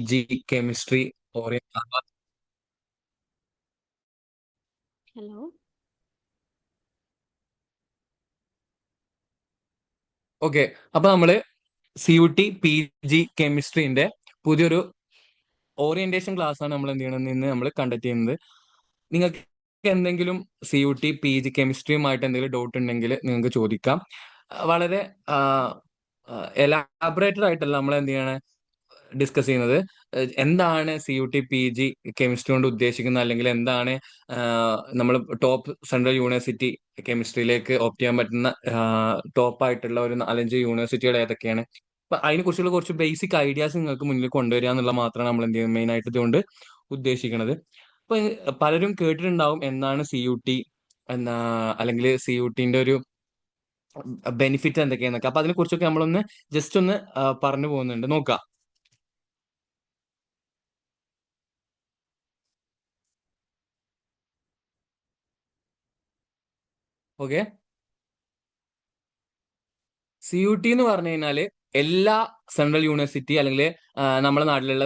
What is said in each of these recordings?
G chemistry hello. Okay. അപ്പൊ നമ്മള് CUT PG കെമിസ്ട്രീന്റെ പുതിയൊരു ഓറിയന്റേഷൻ ക്ലാസ് ആണ് നമ്മൾ എന്ത് ചെയ്യണം ഇന്ന് നമ്മൾ കണ്ടക്ട് ചെയ്യുന്നത്. നിങ്ങൾക്ക് എന്തെങ്കിലും CUT PG കെമിസ്ട്രിയുമായിട്ട് എന്തെങ്കിലും ഡൗട്ട് ഉണ്ടെങ്കിൽ നിങ്ങൾക്ക് ചോദിക്കാം. വളരെ എലാബറേറ്റഡ് ആയിട്ടല്ല നമ്മൾ എന്ത് ചെയ്യണേ ഡിസ്കസ് ചെയ്യുന്നത്. എന്താണ് CUT PG കെമിസ്ട്രി കൊണ്ട് ഉദ്ദേശിക്കുന്നത്, അല്ലെങ്കിൽ എന്താണ് നമ്മൾ ടോപ്പ് സെൻട്രൽ യൂണിവേഴ്സിറ്റി കെമിസ്ട്രിയിലേക്ക് ഓപ്റ്റ് ചെയ്യാൻ പറ്റുന്ന ടോപ്പ് ആയിട്ടുള്ള ഒരു 4-5 യൂണിവേഴ്സിറ്റികൾ ഏതൊക്കെയാണ്. അപ്പൊ അതിനെ കുറിച്ചുള്ള കുറച്ച് ബേസിക് ഐഡിയാസ് നിങ്ങൾക്ക് മുന്നിൽ കൊണ്ടുവരിക എന്നുള്ള മാത്രമാണ് നമ്മൾ എന്ത് ചെയ്യുന്നത് മെയിൻ ആയിട്ട് ഇതുകൊണ്ട് ഉദ്ദേശിക്കുന്നത്. അപ്പൊ പലരും കേട്ടിട്ടുണ്ടാവും എന്താണ് CUT എന്നാ, അല്ലെങ്കിൽ CUTന്റെ ഒരു ബെനിഫിറ്റ് എന്തൊക്കെയാന്നൊക്കെ. അപ്പൊ അതിനെ കുറിച്ചൊക്കെ നമ്മളൊന്ന് ജസ്റ്റ് ഒന്ന് പറഞ്ഞു പോകുന്നുണ്ട്, നോക്കാം. ഓക്കെ. CUT എന്ന് പറഞ്ഞു കഴിഞ്ഞാല് എല്ലാ സെൻട്രൽ യൂണിവേഴ്സിറ്റി അല്ലെങ്കിൽ നമ്മുടെ നാട്ടിലുള്ള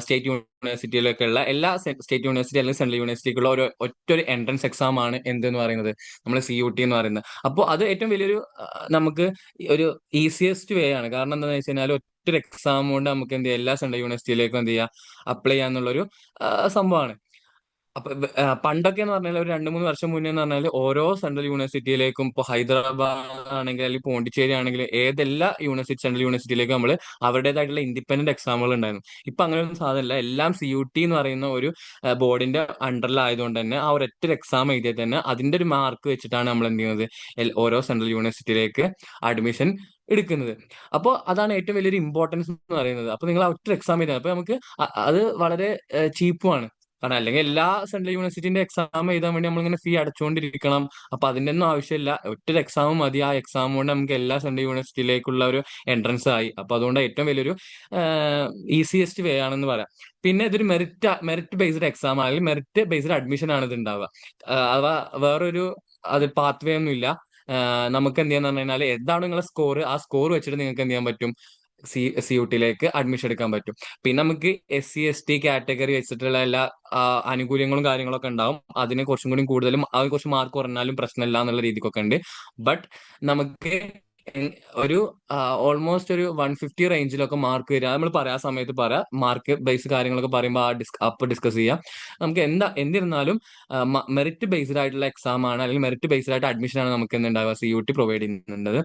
സ്റ്റേറ്റ് യൂണിവേഴ്സിറ്റിയിലൊക്കെ ഉള്ള എല്ലാ സ്റ്റേറ്റ് യൂണിവേഴ്സിറ്റി അല്ലെങ്കിൽ സെൻട്രൽ യൂണിവേഴ്സിറ്റിക്കുള്ള ഒരു ഒറ്റൊരു എൻട്രൻസ് എക്സാം ആണ് എന്തെന്ന് പറയുന്നത് നമ്മൾ CUT എന്ന് പറയുന്നത്. അപ്പോൾ അത് ഏറ്റവും വലിയൊരു നമുക്ക് ഒരു ഈസിയസ്റ്റ് വേ ആണ്. കാരണം എന്താണെന്ന് വെച്ച് കഴിഞ്ഞാൽ ഒറ്റൊരു എക്സാം കൊണ്ട് നമുക്ക് എന്ത് ചെയ്യാം എല്ലാ സെൻട്രൽ യൂണിവേഴ്സിറ്റിയിലേക്കും എന്ത് ചെയ്യാം അപ്ലൈ ചെയ്യാന്നുള്ളൊരു സംഭവമാണ്. അപ്പൊ പണ്ടൊക്കെ എന്ന് പറഞ്ഞാൽ ഒരു 2-3 വർഷം മുന്നേ എന്ന് പറഞ്ഞാൽ ഓരോ സെൻട്രൽ യൂണിവേഴ്സിറ്റിയിലേക്കും ഇപ്പൊ ഹൈദരാബാദ് ആണെങ്കിൽ അല്ലെങ്കിൽ പോണ്ടിച്ചേരി ആണെങ്കിൽ ഏതെല്ലാ യൂണിവേഴ്സിറ്റി സെൻട്രൽ യൂണിവേഴ്സിറ്റിയിലേക്കും നമ്മൾ അവരുടേതായിട്ടുള്ള ഇൻഡിപെൻഡന്റ് എക്സാമുകൾ ഉണ്ടായിരുന്നു. ഇപ്പൊ അങ്ങനെ ഒന്നും സാധനമില്ല. എല്ലാം CUT എന്ന് പറയുന്ന ഒരു ബോർഡിന്റെ അണ്ടറിലായതുകൊണ്ട് തന്നെ ആ ഒരൊറ്റ എക്സാം എഴുതിയാൽ തന്നെ അതിന്റെ ഒരു മാർക്ക് വെച്ചിട്ടാണ് നമ്മൾ എന്ത് ചെയ്യുന്നത് ഓരോ സെൻട്രൽ യൂണിവേഴ്സിറ്റിയിലേക്ക് അഡ്മിഷൻ എടുക്കുന്നത്. അപ്പോൾ അതാണ് ഏറ്റവും വലിയൊരു ഇമ്പോർട്ടൻസ് എന്ന് പറയുന്നത്. അപ്പൊ നിങ്ങൾ ആ ഒറ്റ എക്സാം എഴുതാൻ അപ്പൊ നമുക്ക് അത് വളരെ ചീപ്പുമാണ്. കാരണം അല്ലെങ്കിൽ എല്ലാ സെൻട്രൽ യൂണിവേഴ്സിറ്റിന്റെ എക്സാം എഴുതാൻ വേണ്ടി നമ്മളിങ്ങനെ ഫീ അടച്ചുകൊണ്ടിരിക്കണം. അപ്പൊ അതിന്റെ ഒന്നും ആവശ്യമില്ല. ഒറ്റ എക്സാം മതി. ആ എക്സാം കൊണ്ട് നമുക്ക് എല്ലാ സെൻട്രൽ യൂണിവേഴ്സിറ്റിയിലേക്കുള്ള ഒരു എൻട്രൻസ് ആയി. അപ്പൊ അതുകൊണ്ട് ഏറ്റവും വലിയൊരു ഈസിയസ്റ്റ് വേ ആണെന്ന് പറയാം. പിന്നെ ഇതൊരു മെറിറ്റ് ബേസ്ഡ് എക്സാം അല്ലെങ്കിൽ മെറിറ്റ് ബേസ്ഡ് അഡ്മിഷൻ ആണ് ഇത് ഉണ്ടാവുക. അഥവാ വേറൊരു അത് പാത്ത് വേ ഒന്നും ഇല്ല. നമുക്ക് എന്ത് ചെയ്യാന്ന് പറഞ്ഞു കഴിഞ്ഞാൽ എന്താണ് നിങ്ങളുടെ സ്കോർ, ആ സ്കോർ വെച്ചിട്ട് നിങ്ങൾക്ക് എന്ത് ചെയ്യാൻ പറ്റും CUTയിലേക്ക് അഡ്മിഷൻ എടുക്കാൻ പറ്റും. പിന്നെ നമുക്ക് SC ST കാറ്റഗറി വെച്ചിട്ടുള്ള എല്ലാ ആനുകൂല്യങ്ങളും കാര്യങ്ങളൊക്കെ ഉണ്ടാവും. അതിനെ കുറച്ചും കൂടി കൂടുതലും അത് കുറച്ച് മാർക്ക് കുറഞ്ഞാലും പ്രശ്നമില്ല എന്നുള്ള രീതിക്കൊക്കെ ഉണ്ട്. ബട്ട് നമുക്ക് ഒരു ഓൾമോസ്റ്റ് ഒരു 150 റേഞ്ചിലൊക്കെ മാർക്ക് വരിക നമ്മൾ പറയാ സമയത്ത് പറയാം. മാർക്ക് ബേസ് കാര്യങ്ങളൊക്കെ പറയുമ്പോൾ അപ്പ് ഡിസ്കസ് ചെയ്യാം. നമുക്ക് എന്തിരുന്നാലും മെറിറ്റ് ബേസ്ഡ് ആയിട്ടുള്ള എക്സാം ആണ് അല്ലെങ്കിൽ മെറിറ്റ് ബേസ്ഡ് ആയിട്ട് അഡ്മിഷൻ ആണ് നമുക്ക് എന്തുണ്ടാവുക CUT പ്രൊവൈഡ് ചെയ്യുന്നുണ്ട്.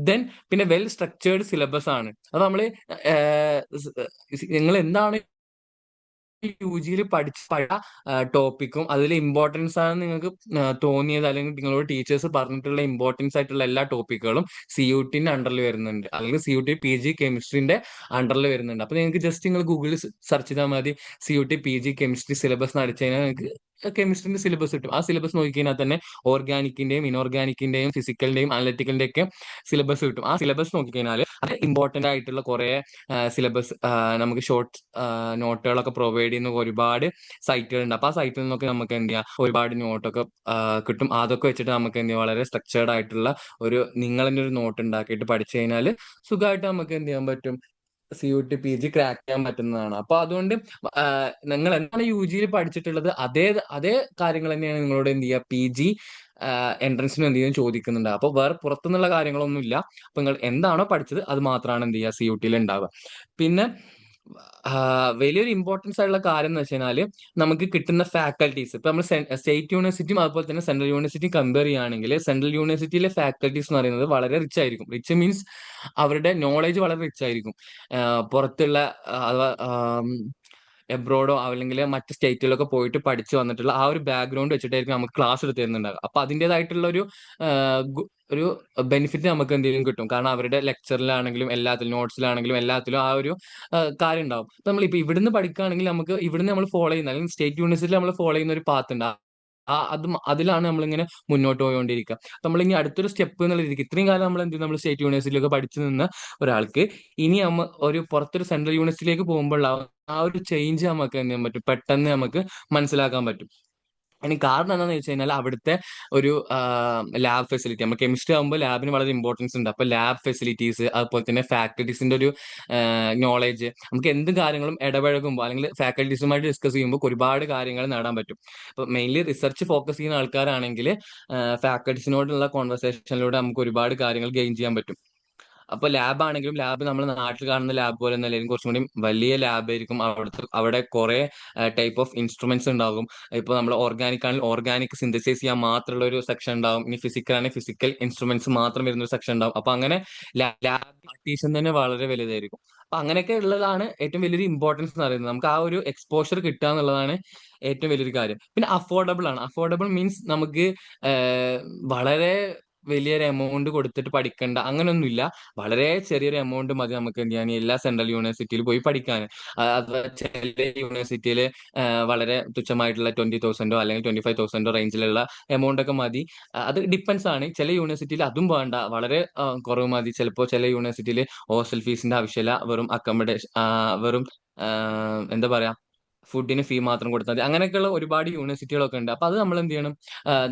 ദെൻ പിന്നെ വെൽ സ്ട്രക്ചേർഡ് സിലബസ് ആണ്. അത് നമ്മള് നിങ്ങൾ എന്താണ് UGയിൽ പഠിച്ച ടോപ്പിക്കും അതിലെ ഇമ്പോർട്ടൻസ് ആണ് നിങ്ങൾക്ക് തോന്നിയത് അല്ലെങ്കിൽ നിങ്ങളോട് ടീച്ചേഴ്സ് പറഞ്ഞിട്ടുള്ള ഇമ്പോർട്ടൻസ് ആയിട്ടുള്ള എല്ലാ ടോപ്പിക്കുകളും CUTന്റെ അണ്ടറിൽ വരുന്നുണ്ട്, അല്ലെങ്കിൽ CUT PG കെമിസ്ട്രിന്റെ അണ്ടറിൽ വരുന്നുണ്ട്. അപ്പൊ നിങ്ങൾക്ക് ജസ്റ്റ് നിങ്ങൾ ഗൂഗിളിൽ സെർച്ച് ചെയ്താൽ മതി. CUT PG കെമിസ്ട്രി സിലബസ് എന്ന് അടിച്ചു കഴിഞ്ഞാൽ നിങ്ങൾക്ക് കെമിസ്ട്രിന്റെ സിലബസ് കിട്ടും. ആ സിലബസ് നോക്കിക്കഴിഞ്ഞാൽ തന്നെ ഓർഗാനിക്കിന്റെയും ഇനോർഗാനിക്കിന്റെയും ഫിസിക്കലിന്റെയും അനലറ്റിക്കലിന്റെ ഒക്കെ സിലബസ് കിട്ടും. ആ സിലബസ് നോക്കിക്കഴിഞ്ഞാൽ അത് ഇമ്പോർട്ടന്റ് ആയിട്ടുള്ള കുറെ സിലബസ് നമുക്ക് ഷോർട്ട് നോട്ടുകളൊക്കെ പ്രൊവൈഡ് ചെയ്യുന്ന ഒരുപാട് സൈറ്റുകളുണ്ട്. അപ്പൊ ആ സൈറ്റിൽ നിന്നൊക്കെ നമുക്ക് എന്ത് ചെയ്യാം ഒരുപാട് നോട്ടൊക്കെ കിട്ടും. അതൊക്കെ വെച്ചിട്ട് നമുക്ക് എന്ത് ചെയ്യാം വളരെ സ്ട്രക്ചേർഡ് ആയിട്ടുള്ള നിങ്ങൾ തന്നെ ഒരു നോട്ട് ഉണ്ടാക്കിയിട്ട് പഠിച്ചു കഴിഞ്ഞാൽ സുഖമായിട്ട് നമുക്ക് എന്ത് ചെയ്യാൻ പറ്റും CUT PG ക്രാക്ക് ചെയ്യാൻ പറ്റുന്നതാണ്. അപ്പൊ അതുകൊണ്ട് നിങ്ങൾ എന്താണ് UGയിൽ പഠിച്ചിട്ടുള്ളത് അതേ അതേ കാര്യങ്ങൾ തന്നെയാണ് നിങ്ങളോട് എന്ത് ചെയ്യുക PG എൻട്രൻസിന് എന്ത് ചെയ്യും ചോദിക്കുന്നുണ്ട്. അപ്പൊ വേറെ പുറത്തുനിന്നുള്ള കാര്യങ്ങളൊന്നും ഇല്ല. അപ്പൊ നിങ്ങൾ എന്താണോ പഠിച്ചത് അത് മാത്രമാണ് എന്ത് ചെയ്യുക CUTയിൽ ഉണ്ടാവുക. പിന്നെ വലിയൊരു ഇമ്പോർട്ടൻസ് ആയിട്ടുള്ള കാര്യം എന്ന് വെച്ച് കഴിഞ്ഞാല് നമുക്ക് കിട്ടുന്ന ഫാക്കൽറ്റീസ്. ഇപ്പൊ നമ്മൾ സ്റ്റേറ്റ് യൂണിവേഴ്സിറ്റിയും അതുപോലെ തന്നെ സെൻട്രൽ യൂണിവേഴ്സിറ്റിയും കമ്പയർ ചെയ്യുകയാണെങ്കിൽ സെൻട്രൽ യൂണിവേഴ്സിറ്റിയിലെ ഫാക്കൽറ്റീസ് എന്ന് പറയുന്നത് വളരെ റിച്ച് ആയിരിക്കും. റിച്ച് മീൻസ് അവരുടെ നോളേജ് വളരെ റിച്ച് ആയിരിക്കും. പുറത്തുള്ള അഥവാ എബ്രോഡോ അല്ലെങ്കിൽ മറ്റ് സ്റ്റേറ്റുകളിലൊക്കെ പോയിട്ട് പഠിച്ചു വന്നിട്ടുള്ള ആ ഒരു ബാക്ക്ഗ്രൗണ്ട് വെച്ചിട്ടായിരിക്കും നമുക്ക് ക്ലാസ് എടുത്ത് തരുന്നുണ്ടാകുക. അപ്പൊ അതിൻ്റെതായിട്ടുള്ള ഒരു ബെനിഫിറ്റ് നമുക്ക് എന്തെങ്കിലും കിട്ടും. കാരണം അവരുടെ ലെക്ചറിലാണെങ്കിലും എല്ലാത്തിലും നോട്ട്സിലാണെങ്കിലും എല്ലാത്തിലും ആ ഒരു കാര്യം ഉണ്ടാവും. നമ്മളിപ്പോ ഇവിടുന്ന് പഠിക്കുകയാണെങ്കിൽ നമുക്ക് ഇവിടുന്ന് നമ്മൾ ഫോളോ ചെയ്യുന്ന അല്ലെങ്കിൽ സ്റ്റേറ്റ് യൂണിവേഴ്സിറ്റിയിൽ നമ്മൾ ഫോളോ ചെയ്യുന്ന ഒരു പാത്ത് ഉണ്ട്. അതിലാണ് നമ്മളിങ്ങനെ മുന്നോട്ട് പോയിക്കൊണ്ടിരിക്കുക. നമ്മളിനി അടുത്തൊരു സ്റ്റെപ്പ് എന്നുള്ള രീതിക്ക് ഇത്രയും കാലം നമ്മൾ എന്ത് ചെയ്യും നമ്മൾ സ്റ്റേറ്റ് യൂണിവേഴ്സിറ്റിയിലൊക്കെ പഠിച്ചു നിന്ന ഒരാൾക്ക് ഇനി ഒരു പുറത്തൊരു സെൻട്രൽ യൂണിവേഴ്സിറ്റിയിലേക്ക് പോകുമ്പോൾ ആ ഒരു ചേഞ്ച് നമുക്ക് എന്ത് ചെയ്യാൻ പറ്റും പെട്ടെന്ന് നമുക്ക് മനസ്സിലാക്കാൻ പറ്റും. അതിന് കാരണം എന്താണെന്ന് വെച്ച് കഴിഞ്ഞാൽ അവിടുത്തെ ഒരു ലാബ് ഫെസിലിറ്റി, നമ്മൾ കെമിസ്ട്രി ആകുമ്പോൾ ലാബിന് വളരെ ഇമ്പോർട്ടൻസ് ഉണ്ട്. അപ്പോൾ ലാബ് ഫെസിലിറ്റീസ്, അതുപോലെ തന്നെ ഫാക്കൽറ്റീസിന്റെ ഒരു നോളേജ്, നമുക്ക് എന്ത് കാര്യങ്ങളും ഇടപഴകുമ്പോൾ അല്ലെങ്കിൽ ഫാക്കൽറ്റീസുമായിട്ട് ഡിസ്കസ് ചെയ്യുമ്പോൾ ഒരുപാട് കാര്യങ്ങൾ നേടാൻ പറ്റും. അപ്പോൾ മെയിൻലി റിസർച്ച് ഫോക്കസ് ചെയ്യുന്ന ആൾക്കാരാണെങ്കിൽ ഫാക്കൽറ്റീസിനോടുള്ള കോൺവെർസേഷനിലൂടെ നമുക്ക് ഒരുപാട് കാര്യങ്ങൾ ഗെയിൻ ചെയ്യാൻ പറ്റും. അപ്പൊ ലാബ് ആണെങ്കിലും ലാബ് നമ്മൾ നാട്ടിൽ കാണുന്ന ലാബ് പോലെ ഒന്നല്ല, കുറച്ചും കൂടി വലിയ ലാബ് ആയിരിക്കും. അവിടെ കുറെ ടൈപ്പ് ഓഫ് ഇൻസ്ട്രുമെന്റ്സ് ഉണ്ടാകും. ഇപ്പൊ നമ്മൾ ഓർഗാനിക് ആണെങ്കിൽ ഓർഗാനിക് സിന്തസൈസ് ചെയ്യാൻ മാത്രമുള്ള ഒരു സെക്ഷൻ ഉണ്ടാവും. ഇനി ഫിസിക്കൽ ആണെങ്കിൽ ഫിസിക്കൽ ഇൻസ്ട്രുമെന്റ്സ് മാത്രം വരുന്ന ഒരു സെക്ഷൻ ഉണ്ടാവും. അപ്പൊ അങ്ങനെ ലാബ് പാർട്ടീഷൻ തന്നെ വളരെ വലുതായിരിക്കും. അപ്പൊ അങ്ങനെയൊക്കെ ഉള്ളതാണ് ഏറ്റവും വലിയൊരു ഇമ്പോർട്ടൻസ് എന്ന് പറയുന്നത്. നമുക്ക് ആ ഒരു എക്സ്പോഷർ കിട്ടുക എന്നുള്ളതാണ് ഏറ്റവും വലിയൊരു കാര്യം. പിന്നെ അഫോർഡബിൾ ആണ്. അഫോർഡബിൾ മീൻസ് നമുക്ക് ആഹ്, വളരെ വലിയൊരു എമൗണ്ട് കൊടുത്തിട്ട് പഠിക്കേണ്ട അങ്ങനെയൊന്നുമില്ല. വളരെ ചെറിയൊരു എമൗണ്ട് മതി നമുക്ക് എന്ത് ചെയ്യാൻ എല്ലാ സെൻട്രൽ യൂണിവേഴ്സിറ്റിയിൽ പോയി പഠിക്കാൻ. അത് ചില യൂണിവേഴ്സിറ്റിയിൽ വളരെ തുച്ഛമായിട്ടുള്ള 20,000 അല്ലെങ്കിൽ 25,000 റേഞ്ചിലുള്ള എമൗണ്ട് ഒക്കെ മതി. അത് ഡിപ്പെൻസ് ആണ്. ചില യൂണിവേഴ്സിറ്റിയിൽ അതും വേണ്ട, വളരെ കുറവ് മതി. ചിലപ്പോൾ ചില യൂണിവേഴ്സിറ്റിയിൽ ഹോസ്റ്റൽ ഫീസിന്റെ ആവശ്യമില്ല, വെറും അക്കോമഡേഷൻ, വെറും എന്താ പറയാ, ഫുഡിന് ഫീ മാത്രം കൊടുത്താൽ മതി. അങ്ങനെയൊക്കെയുള്ള ഒരുപാട് യൂണിവേഴ്സിറ്റികളൊക്കെ ഉണ്ട്. അപ്പൊ അത് നമ്മൾ എന്ത് ചെയ്യണം,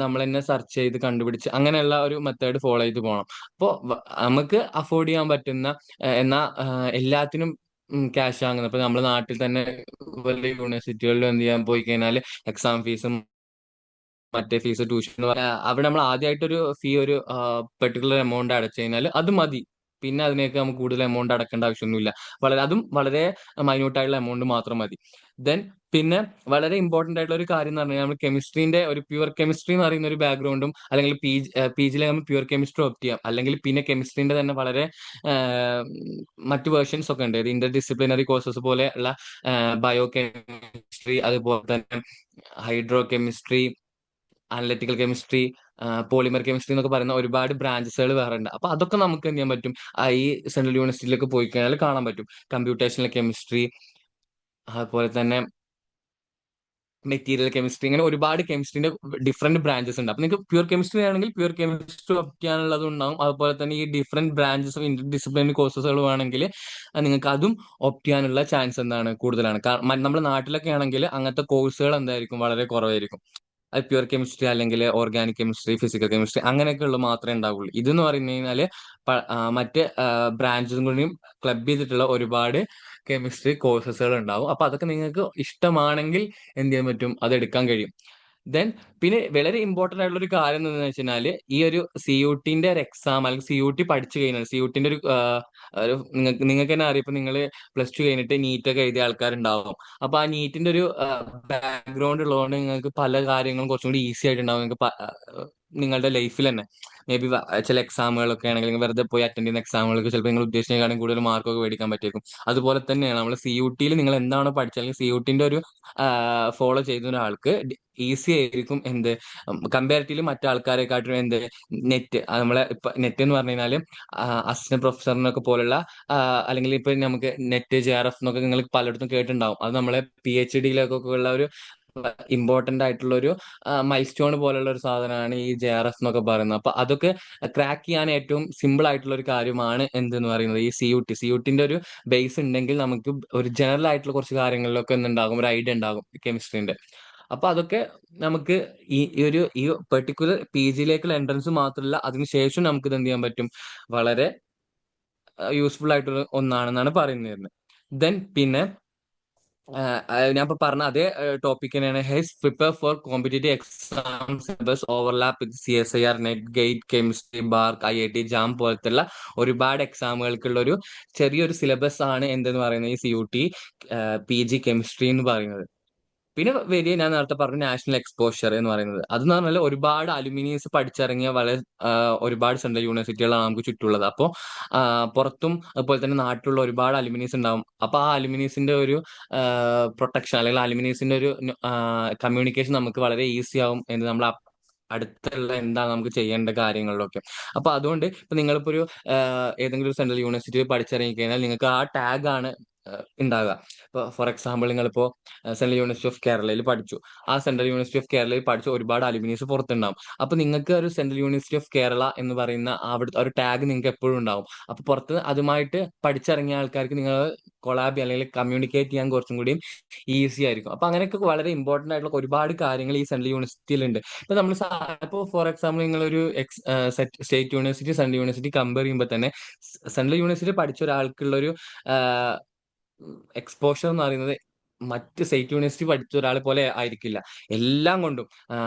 നമ്മൾ തന്നെ സെർച്ച് ചെയ്ത് കണ്ടുപിടിച്ച് അങ്ങനെയുള്ള ഒരു മെത്തേഡ് ഫോളോ ചെയ്ത് പോകണം. അപ്പോൾ നമുക്ക് അഫോർഡ് ചെയ്യാൻ പറ്റുന്ന എന്നാ എല്ലാത്തിനും ക്യാഷ് വാങ്ങുന്നത്, ഇപ്പൊ നമ്മുടെ നാട്ടിൽ തന്നെ വലിയ യൂണിവേഴ്സിറ്റികളിൽ എന്ത് ചെയ്യാൻ പോയി കഴിഞ്ഞാൽ എക്സാം ഫീസും മറ്റേ ഫീസ്, ട്യൂഷൻ, അവിടെ നമ്മൾ ആദ്യമായിട്ടൊരു ഫീ ഒരു പെർട്ടിക്കുലർ എമൗണ്ട് അടച്ചു കഴിഞ്ഞാൽ അത് മതി. പിന്നെ അതിനേക്ക് നമുക്ക് കൂടുതൽ എമൗണ്ട് അടക്കേണ്ട ആവശ്യമൊന്നുമില്ല. അതും വളരെ മൈന്യൂട്ട് ആയിട്ടുള്ള എമൗണ്ട് മാത്രം മതി. ദെൻ പിന്നെ വളരെ ഇമ്പോർട്ടന്റ് ആയിട്ടുള്ള ഒരു കാര്യം എന്ന് പറഞ്ഞാൽ നമ്മൾ കെമിസ്ട്രീന്റെ ഒരു പ്യുവർ കെമിസ്ട്രി എന്ന് പറയുന്ന ഒരു ബാക്ക്ഗ്രൗണ്ടും, അല്ലെങ്കിൽ പി ജിയിൽ നമ്മൾ പ്യുവർ കെമിസ്ട്രി ഓപ്റ്റ് ചെയ്യാം. അല്ലെങ്കിൽ പിന്നെ കെമിസ്ട്രീന്റെ തന്നെ വളരെ ആഹ്, മറ്റ് വേർഷൻസ് ഒക്കെ ഉണ്ട്. ഇന്റർ ഡിസിപ്ലിനറി കോഴ്സസ് പോലെ ഉള്ള ബയോ കെമിസ്ട്രി, അതുപോലെ തന്നെ hydro chemistry, analytical chemistry, polymer chemistry എന്നൊക്കെ പറയുന്ന ഒരുപാട് ബ്രാഞ്ചസുകൾ വേറെ ഉണ്ട്. അപ്പൊ അതൊക്കെ നമുക്ക് എന്ത് ചെയ്യാൻ പറ്റും, ഈ സെൻട്രൽ യൂണിവേഴ്സിറ്റിയിലൊക്കെ പോയി കഴിഞ്ഞാൽ കാണാൻ പറ്റും. കമ്പ്യൂട്ടേഷണൽ കെമിസ്ട്രി, അതുപോലെ തന്നെ മെറ്റീരിയൽ കെമിസ്ട്രി, ഇങ്ങനെ ഒരുപാട് കെമിസ്ട്രിന്റെ ഡിഫറെന്റ് ബ്രാഞ്ചസ് ഉണ്ട്. അപ്പൊ നിങ്ങൾക്ക് പ്യൂർ കെമിസ്ട്രി ആണെങ്കിൽ പ്യൂർ കെമിസ്ട്രി ഓപ്റ്റ് ചെയ്യാനുള്ളത് ഉണ്ടാവും. അതുപോലെ തന്നെ ഈ different branches of Inter disciplinary കോഴ്സുകൾ വേണമെങ്കിൽ നിങ്ങൾക്ക് അതും ഓപ്റ്റ് ചെയ്യാനുള്ള ചാൻസ് എന്താണ് കൂടുതലാണ്. കാരണം നമ്മുടെ നാട്ടിലൊക്കെ ആണെങ്കിൽ അങ്ങനത്തെ കോഴ്സുകൾ എന്തായിരിക്കും, വളരെ കുറവായിരിക്കും. അത് പ്യുവർ കെമിസ്ട്രി അല്ലെങ്കിൽ ഓർഗാനിക് കെമിസ്ട്രി, ഫിസിക്കൽ കെമിസ്ട്രി അങ്ങനെയൊക്കെയുള്ള മാത്രമേ ഉണ്ടാവുള്ളൂ. ഇതെന്ന് പറഞ്ഞു കഴിഞ്ഞാൽ മറ്റ് ബ്രാഞ്ചസും കൂടിയും ക്ലബ് ചെയ്തിട്ടുള്ള ഒരുപാട് കെമിസ്ട്രി കോഴ്സസുകൾ ഉണ്ടാവും. അപ്പൊ അതൊക്കെ നിങ്ങൾക്ക് ഇഷ്ടമാണെങ്കിൽ എന്ത് ചെയ്യാൻ പറ്റും, അത് എടുക്കാൻ കഴിയും. ദെൻ പിന്നെ വളരെ ഇമ്പോർട്ടന്റ് ആയിട്ടുള്ള ഒരു കാര്യം എന്താണെന്ന് വെച്ചാൽ ഈ ഒരു സി യു ടിന്റെ ഒരു എക്സാം, അല്ലെങ്കിൽ സി യു ടി പഠിച്ചു കഴിഞ്ഞാൽ സി യു ടിന്റെ നിങ്ങൾക്ക് തന്നെ അറിയാം. ഇപ്പൊ നിങ്ങൾ പ്ലസ് ടു കഴിഞ്ഞിട്ട് നീറ്റ് ഒക്കെ എഴുതിയ ആൾക്കാരുണ്ടാവും. അപ്പൊ ആ നീറ്റിന്റെ ഒരു ബാക്ക്ഗ്രൗണ്ട് ഉള്ളതുകൊണ്ട് നിങ്ങൾക്ക് പല കാര്യങ്ങളും കുറച്ചും കൂടി ഈസി ആയിട്ടുണ്ടാവും. നിങ്ങൾക്ക് നിങ്ങളുടെ ലൈഫിൽ തന്നെ മേ ബി ചില എക്സാമുകളൊക്കെ ആണെങ്കിൽ നിങ്ങൾ വെറുതെ പോയി അറ്റൻഡ് ചെയ്യുന്ന എക്സാമുകൾക്ക് ചിലപ്പോൾ നിങ്ങൾ ഉദ്ദേശിച്ചതിനേക്കാളും കൂടുതൽ മാർക്കൊക്കെ മേടിക്കാൻ പറ്റിയേക്കും. അതുപോലെ തന്നെയാണ് നമ്മൾ സി യു ടിയിൽ നിങ്ങൾ എന്താണോ പഠിച്ചത്, അല്ലെങ്കിൽ സി യു ടിന്റെ ഒരു ഫോളോ ചെയ്യുന്ന ഒരാൾക്ക് ഈസി ആയിരിക്കും എന്ത്, കമ്പാരിറ്റീവ്ലി മറ്റു ആൾക്കാരെക്കാട്ടും എന്ത്, നെറ്റ്, നമ്മളെ ഇപ്പൊ നെറ്റ് എന്ന് പറഞ്ഞു കഴിഞ്ഞാൽ അസിസ്റ്റന്റ് പ്രൊഫസറിനൊക്കെ പോലുള്ള അല്ലെങ്കിൽ ഇപ്പൊ നമുക്ക് നെറ്റ്, JRF എന്നൊക്കെ നിങ്ങൾ പലയിടത്തും കേട്ടിട്ടുണ്ടാവും. അത് നമ്മളെ PhD-യിലൊക്കെ ഉള്ള ഒരു ഇമ്പോർട്ടന്റ് ആയിട്ടുള്ള ഒരു മൈൽ സ്റ്റോൺ പോലുള്ള ഒരു സാധനമാണ് ഈ JRF എന്നൊക്കെ പറയുന്നത്. അപ്പൊ അതൊക്കെ ക്രാക്ക് ചെയ്യാൻ ഏറ്റവും സിമ്പിൾ ആയിട്ടുള്ള ഒരു കാര്യമാണ് എന്തെന്ന് പറയുന്നത് ഈ സി യു ടിന്റെ ഒരു ബേസ് ഉണ്ടെങ്കിൽ നമുക്ക് ഒരു ജനറൽ ആയിട്ടുള്ള കുറച്ച് കാര്യങ്ങളിലൊക്കെ എന്തുണ്ടാകും, ഒരു ഐഡിയ ഉണ്ടാകും കെമിസ്ട്രീന്റെ. അപ്പൊ അതൊക്കെ നമുക്ക് ഈ പെർട്ടിക്കുലർ PG-യിലേക്കുള്ള എൻട്രൻസ് മാത്രമല്ല, അതിനുശേഷം നമുക്ക് ഇത് എന്ത് ചെയ്യാൻ പറ്റും, വളരെ യൂസ്ഫുൾ ആയിട്ടുള്ള ഒന്നാണെന്നാണ് പറയുന്നത്. ദെൻ പിന്നെ ഞാൻ ഇപ്പൊ പറഞ്ഞ അതേ ടോപ്പിക് തന്നെയാണ്. Has prepare for competitive exam syllabus overlap with CSIR, NET, GATE, chemistry, BARC, IIT, JAM പോലത്തുള്ള ഒരുപാട് എക്സാമുകൾക്കുള്ള ഒരു ചെറിയൊരു സിലബസ് ആണ് എന്തെന്ന് പറയുന്നത് ഈ CUT PG കെമിസ്ട്രി എന്ന് പറയുന്നത്. പിന്നെ വലിയ ഞാൻ നേരത്തെ പറഞ്ഞ നാഷണൽ എക്സ്പോഷർ എന്ന് പറയുന്നത്, അതെന്ന് പറഞ്ഞാൽ ഒരുപാട് അലുമിനിയസ് പഠിച്ചിറങ്ങിയ വളരെ ഒരുപാട് സെൻട്രൽ യൂണിവേഴ്സിറ്റികളാണ് നമുക്ക് ചുറ്റുള്ളത്. അപ്പോൾ പുറത്തും അതുപോലെ തന്നെ നാട്ടിലുള്ള ഒരുപാട് അലുമിനീസ് ഉണ്ടാവും. അപ്പൊ ആ അലുമിനീസിന്റെ ഒരു പ്രൊട്ടക്ഷൻ, അല്ലെങ്കിൽ അലുമിനീസിന്റെ ഒരു കമ്മ്യൂണിക്കേഷൻ നമുക്ക് വളരെ ഈസി ആവും എന്ന് നമ്മൾ അടുത്തുള്ള എന്താ നമുക്ക് ചെയ്യേണ്ട കാര്യങ്ങളിലൊക്കെ. അപ്പൊ അതുകൊണ്ട് ഇപ്പൊ നിങ്ങളിപ്പോ ഒരു ഏതെങ്കിലും ഒരു സെൻട്രൽ യൂണിവേഴ്സിറ്റിയിൽ പഠിച്ചിറങ്ങി കഴിഞ്ഞാൽ നിങ്ങൾക്ക് ആ ടാഗ് ആണ് ഉണ്ടാകുക. ഇപ്പോൾ ഫോർ എക്സാമ്പിൾ നിങ്ങളിപ്പോൾ സെൻട്രൽ യൂണിവേഴ്സിറ്റി ഓഫ് കേരളയിൽ പഠിച്ചു. ആ സെൻട്രൽ യൂണിവേഴ്സിറ്റി ഓഫ് കേരളയിൽ പഠിച്ച ഒരുപാട് അലുമിനീസ് പുറത്തുണ്ടാവും. അപ്പൊ നിങ്ങൾക്ക് ഒരു സെൻട്രൽ യൂണിവേഴ്സിറ്റി ഓഫ് കേരള എന്ന് പറയുന്ന അവിടുത്തെ ഒരു ടാഗ് നിങ്ങൾക്ക് എപ്പോഴും ഉണ്ടാവും. അപ്പൊ പുറത്ത് അതുമായിട്ട് പഠിച്ചിറങ്ങിയ ആൾക്കാർക്ക് നിങ്ങൾ കൊളാബ് അല്ലെങ്കിൽ കമ്മ്യൂണിക്കേറ്റ് ചെയ്യാൻ കുറച്ചും കൂടി ഈസി ആയിരിക്കും. അപ്പൊ അങ്ങനെയൊക്കെ വളരെ ഇമ്പോർട്ടന്റ് ആയിട്ടുള്ള ഒരുപാട് കാര്യങ്ങൾ ഈ സെൻട്രൽ യൂണിവേഴ്സിറ്റിയിൽ ഉണ്ട്. ഇപ്പൊ നമ്മൾ ഇപ്പോൾ ഫോർ എക്സാമ്പിൾ നിങ്ങളൊരു state university central university compare ചെയ്യുമ്പോൾ തന്നെ സെൻട്രൽ യൂണിവേഴ്സിറ്റി പഠിച്ച ഒരാൾക്കുള്ള ഒരു എക്സ്പോഷർ എന്ന് പറയുന്നത് മറ്റ് സ്റ്റേറ്റ് യൂണിവേഴ്സിറ്റി പഠിച്ച ഒരാളെ പോലെ ആയിരിക്കില്ല. എല്ലാം കൊണ്ടും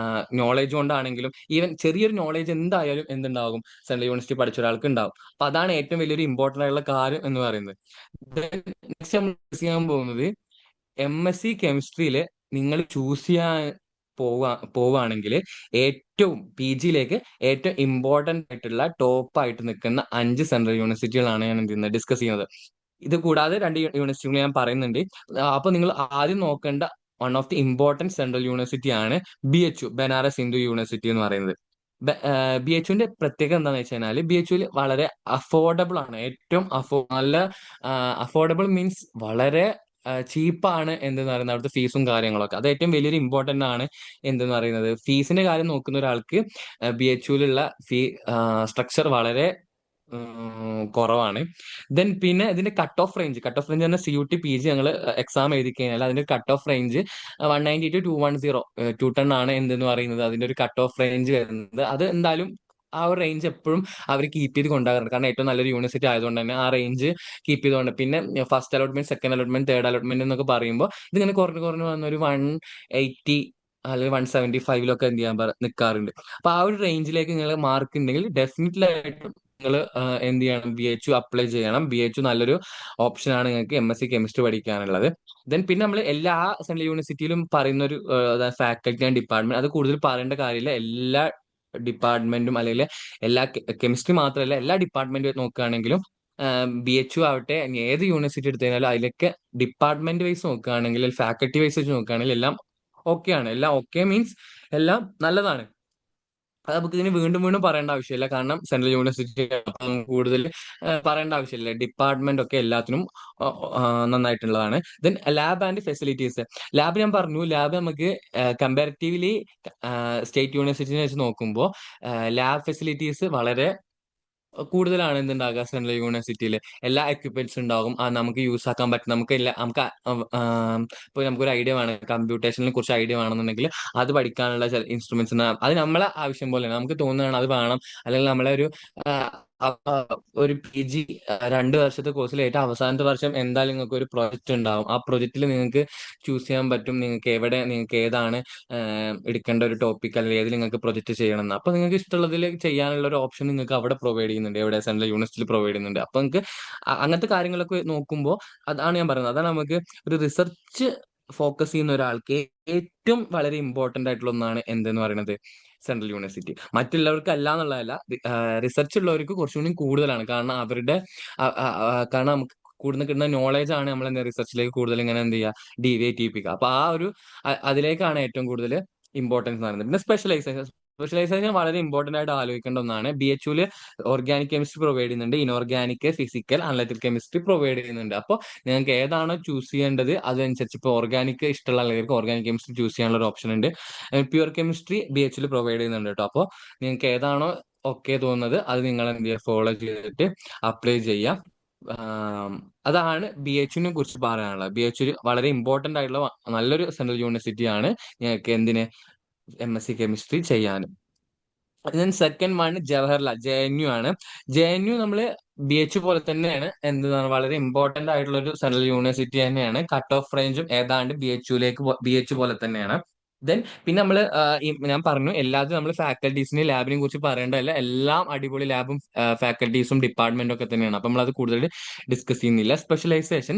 നോളേജ് കൊണ്ടാണെങ്കിലും ഈവൻ ചെറിയൊരു നോളേജ് എന്തായാലും എന്തുണ്ടാകും, സെൻട്രൽ യൂണിവേഴ്സിറ്റി പഠിച്ച ഒരാൾക്ക് ഉണ്ടാവും. അപ്പൊ അതാണ് ഏറ്റവും വലിയൊരു ഇമ്പോർട്ടന്റ് ആയിട്ടുള്ള കാര്യം എന്ന് പറയുന്നത്. നെക്സ്റ്റ് നമ്മൾ യൂസ് ചെയ്യാൻ പോകുന്നത് MSc കെമിസ്ട്രിയിൽ നിങ്ങൾ ചൂസ് ചെയ്യാൻ പോവുകയാണെങ്കിൽ ഏറ്റവും PGയിലേക്ക് ഏറ്റവും ഇമ്പോർട്ടന്റ് ആയിട്ടുള്ള ടോപ്പ് ആയിട്ട് നിൽക്കുന്ന 5 സെൻട്രൽ യൂണിവേഴ്സിറ്റികളാണ് ഞാൻ എന്ത് ചെയ്യുന്നത് ഡിസ്കസ് ചെയ്യുന്നത്. ഇത് കൂടാതെ 2 യൂണിവേഴ്സിറ്റികൾ ഞാൻ പറയുന്നുണ്ട്. അപ്പൊ നിങ്ങൾ ആദ്യം നോക്കേണ്ട one of the important central university ആണ് BHU, ബനാറസ് ഹിന്ദു യൂണിവേഴ്സിറ്റി എന്ന് പറയുന്നത്. BHUവിന്റെ പ്രത്യേകത എന്താണെന്ന് വെച്ച് കഴിഞ്ഞാൽ BHUവിൽ വളരെ അഫോർഡബിൾ ആണ്. ഏറ്റവും നല്ല അഫോർഡബിൾ മീൻസ് വളരെ ചീപ്പാണ് എന്തെന്ന് പറയുന്നത് അവിടുത്തെ ഫീസും കാര്യങ്ങളൊക്കെ. അത് ഏറ്റവും വലിയൊരു ഇമ്പോർട്ടന്റ് ആണ്. എന്തെന്ന് പറയുന്നത് ഫീസിന്റെ കാര്യം നോക്കുന്ന ഒരാൾക്ക് BHUവിലുള്ള ഫീ സ്ട്രക്ചർ വളരെ കുറവാണ്. ദെൻ പിന്നെ ഇതിന്റെ കട്ട് ഓഫ് റേഞ്ച് പറഞ്ഞാൽ CUT PG ഞങ്ങൾ എക്സാം എഴുതി കഴിഞ്ഞാൽ അതിന്റെ കട്ട് ഓഫ് റേഞ്ച് 190 to 210, 210 ആണ് എന്തെന്ന് പറയുന്നത് അതിന്റെ ഒരു കട്ട് ഓഫ് റേഞ്ച് വരുന്നത്. അത് എന്തായാലും ആ ഒരു റേഞ്ച് എപ്പോഴും അവർ കീപ്പ് ചെയ്ത് കൊണ്ടുപോകാറുണ്ട്. കാരണം ഏറ്റവും നല്ലൊരു യൂണിവേഴ്സിറ്റി ആയതുകൊണ്ട് തന്നെ ആ റേഞ്ച് കീപ്പ് ചെയ്തുകൊണ്ട്. പിന്നെ first allotment, second allotment, third allotment എന്നൊക്കെ പറയുമ്പോൾ ഇതിങ്ങനെ കുറഞ്ഞു കുറഞ്ഞു വന്ന ഒരു 180 അല്ലെങ്കിൽ 175 എന്ത് ചെയ്യാൻ നിൽക്കാറുണ്ട്. അപ്പൊ ആ ഒരു റേഞ്ചിലേക്ക് നിങ്ങൾ മാർക്ക് ഉണ്ടെങ്കിൽ ഡെഫിനറ്റ്ലി ആയിട്ടും നിങ്ങൾ എന്ത് ചെയ്യണം, BHU അപ്ലൈ ചെയ്യണം. BHU നല്ലൊരു ഓപ്ഷനാണ് നിങ്ങൾക്ക് MSc കെമിസ്ട്രി പഠിക്കാനുള്ളത്. ദെൻ പിന്നെ നമ്മൾ എല്ലാ സെൻട്രൽ യൂണിവേഴ്സിറ്റിയിലും പറയുന്ന ഒരു ഫാക്കൽറ്റി ആൻഡ് ഡിപ്പാർട്ട്മെന്റ്, അത് കൂടുതൽ പറയേണ്ട കാര്യമില്ല. എല്ലാ ഡിപ്പാർട്ട്മെന്റും അല്ലെങ്കിൽ എല്ലാ കെമിസ്ട്രി മാത്രമല്ല എല്ലാ ഡിപ്പാർട്ട്മെന്റും നോക്കുകയാണെങ്കിലും BHU ആവട്ടെ ഇനി ഏത് യൂണിവേഴ്സിറ്റി എടുത്തു കഴിഞ്ഞാലും അതിലൊക്കെ ഡിപ്പാർട്ട്മെന്റ് വൈസ് നോക്കുകയാണെങ്കിൽ ഫാക്കൽറ്റി വൈസ് വെച്ച് നോക്കുകയാണെങ്കിൽ എല്ലാം ഓക്കെ ആണ്. എല്ലാം ഓക്കെ മീൻസ് എല്ലാം നല്ലതാണ്. അത് നമുക്ക് ഇതിന് വീണ്ടും വീണ്ടും പറയേണ്ട ആവശ്യമില്ല. കാരണം സെൻട്രൽ യൂണിവേഴ്സിറ്റി കൂടുതൽ പറയേണ്ട ആവശ്യമില്ല. ഡിപ്പാർട്ട്മെന്റ് ഒക്കെ എല്ലാത്തിനും നന്നായിട്ടുള്ളതാണ്. Then lab and facilities. Lab ഞാൻ പറഞ്ഞു, ലാബ് നമുക്ക് കമ്പാരിറ്റീവ്ലി സ്റ്റേറ്റ് യൂണിവേഴ്സിറ്റിനെ വെച്ച് നോക്കുമ്പോൾ ലാബ് ഫെസിലിറ്റീസ് വളരെ കൂടുതലാണ് എന്തുണ്ടാകുക സെൻട്രൽ യൂണിവേഴ്സിറ്റിയിൽ. എല്ലാ എക്യുപ്മെന്റ്സ് ഉണ്ടാകും. നമുക്ക് യൂസ് ആക്കാൻ പറ്റും. നമുക്ക് എല്ലാ നമുക്ക് ഇപ്പോൾ നമുക്കൊരു ഐഡിയ വേണം, കമ്പ്യൂട്ടേഷനെ കുറിച്ച് ഐഡിയ വേണമെന്നുണ്ടെങ്കിൽ അത് പഠിക്കാനുള്ള ഇൻസ്ട്രുമെന്റ്സ് അത് നമ്മളെ ആവശ്യം പോലെയാണ്. നമുക്ക് തോന്നുകയാണ് അത് വേണം, അല്ലെങ്കിൽ നമ്മളെ ഒരു PG 2 വർഷത്തെ കോഴ്സിൽ ഏറ്റവും അവസാനത്തെ വർഷം എന്തായാലും നിങ്ങൾക്ക് ഒരു പ്രൊജക്ട് ഉണ്ടാവും. ആ പ്രൊജക്റ്റിൽ നിങ്ങൾക്ക് ചൂസ് ചെയ്യാൻ പറ്റും നിങ്ങൾക്ക് ഏതാണ് എടുക്കേണ്ട ഒരു ടോപ്പിക്, അല്ലെങ്കിൽ ഏതിൽ നിങ്ങൾക്ക് പ്രൊജക്ട് ചെയ്യണം എന്ന്. അപ്പൊ നിങ്ങൾക്ക് ഇഷ്ടമുള്ളതിൽ ചെയ്യാനുള്ള ഒരു ഓപ്ഷൻ നിങ്ങൾക്ക് അവിടെ പ്രൊവൈഡ് ചെയ്യുന്നുണ്ട്. എവിടെ സെൻട്രൽ യൂണിവേഴ്സിറ്റിയിൽ പ്രൊവൈഡ് ചെയ്യുന്നുണ്ട്. അപ്പൊ നിങ്ങൾക്ക് അങ്ങനത്തെ കാര്യങ്ങളൊക്കെ നോക്കുമ്പോൾ അതാണ് ഞാൻ പറയുന്നത്. അതാണ് നമുക്ക് ഒരു റിസർച്ച് ഫോക്കസ് ചെയ്യുന്ന ഒരാൾക്ക് ഏറ്റവും വളരെ ഇമ്പോർട്ടന്റ് ആയിട്ടുള്ള ഒന്നാണ് എന്തെന്ന് പറയുന്നത് സെൻട്രൽ യൂണിവേഴ്സിറ്റി. മറ്റുള്ളവർക്ക് അല്ല എന്നുള്ളതല്ല, റിസർച്ച് ഉള്ളവർക്ക് കുറച്ചുകൂടി കൂടുതലാണ്. കാരണം കാരണം നമുക്ക് കൂടുതൽ കിട്ടുന്ന നോളേജ് ആണ് നമ്മൾ റിസർച്ചിലേക്ക് കൂടുതൽ ഇങ്ങനെ എന്ത് ചെയ്യുക, ഡീവിയേറ്റ് ചെയ്യിപ്പിക്കുക. അപ്പൊ ആ ഒരു അതിലേക്കാണ് ഏറ്റവും കൂടുതൽ ഇമ്പോർട്ടൻസ് പറയുന്നത്. പിന്നെ സ്പെഷ്യലൈസേഷൻ വളരെ ഇമ്പോർട്ടന്റ് ആയിട്ട് ആലോചിക്കേണ്ട ഒന്നാണ്. BHUവിൽ ഓർഗാനിക് കെമിസ്ട്രി പ്രൊവൈഡ് ചെയ്യുന്നുണ്ട്, inorganic, physical, analytical chemistry provide ചെയ്യുന്നുണ്ട്. അപ്പോൾ നിങ്ങൾക്ക് ഏതാണോ ചൂസ് ചെയ്യേണ്ടത് അതനുസരിച്ച് ഇപ്പോൾ ഓർഗാനിക് ഇഷ്ടമുള്ള ആളുകൾക്ക് ഓർഗാനിക് കെമിസ്ട്രി ചൂസ് ചെയ്യാനുള്ള ഒരു ഓപ്ഷൻ ഉണ്ട്. പ്യുവർ കെമിസ്ട്രി BHUവിൽ പ്രൊവൈഡ് ചെയ്യുന്നുണ്ട് കേട്ടോ. അപ്പോൾ നിങ്ങൾക്ക് ഏതാണോ ഓക്കെ തോന്നുന്നത് അത് നിങ്ങൾ എന്ത് ചെയ്യുക, ഫോളോ ചെയ്തിട്ട് അപ്ലൈ ചെയ്യാം. അതാണ് BHUവിനെ കുറിച്ച് പറയാനുള്ളത്. BHU വളരെ ഇമ്പോർട്ടന്റ് ആയിട്ടുള്ള നല്ലൊരു സെൻട്രൽ യൂണിവേഴ്സിറ്റി ആണ് ഞങ്ങൾക്ക് എന്തിന് MSc കെമിസ്ട്രി ചെയ്യാനും. സെക്കൻഡ് വൺ ജവഹർലാൽ JNU ആണ്. JNU നമ്മള് BHU പോലെ തന്നെയാണ്, എന്താണ് വളരെ ഇമ്പോർട്ടന്റ് ആയിട്ടുള്ള ഒരു സെൻട്രൽ യൂണിവേഴ്സിറ്റി തന്നെയാണ്. കട്ട് ഓഫ് റേഞ്ചും ഏതാണ്ട് BHU പോലെ തന്നെയാണ്. ദെൻ പിന്നെ നമ്മൾ ഞാൻ പറഞ്ഞു എല്ലാത്തിനും നമ്മൾ ഫാക്കൽറ്റീസിനെ ലാബിനെ കുറിച്ച് പറയേണ്ടതല്ല. എല്ലാം അടിപൊളി ലാബും ഫാക്കൽറ്റീസും ഡിപ്പാർട്ട്മെന്റും ഒക്കെ തന്നെയാണ്. അപ്പൊ നമ്മൾ അത് കൂടുതൽ ഡിസ്കസ് ചെയ്യുന്നില്ല. സ്പെഷ്യലൈസേഷൻ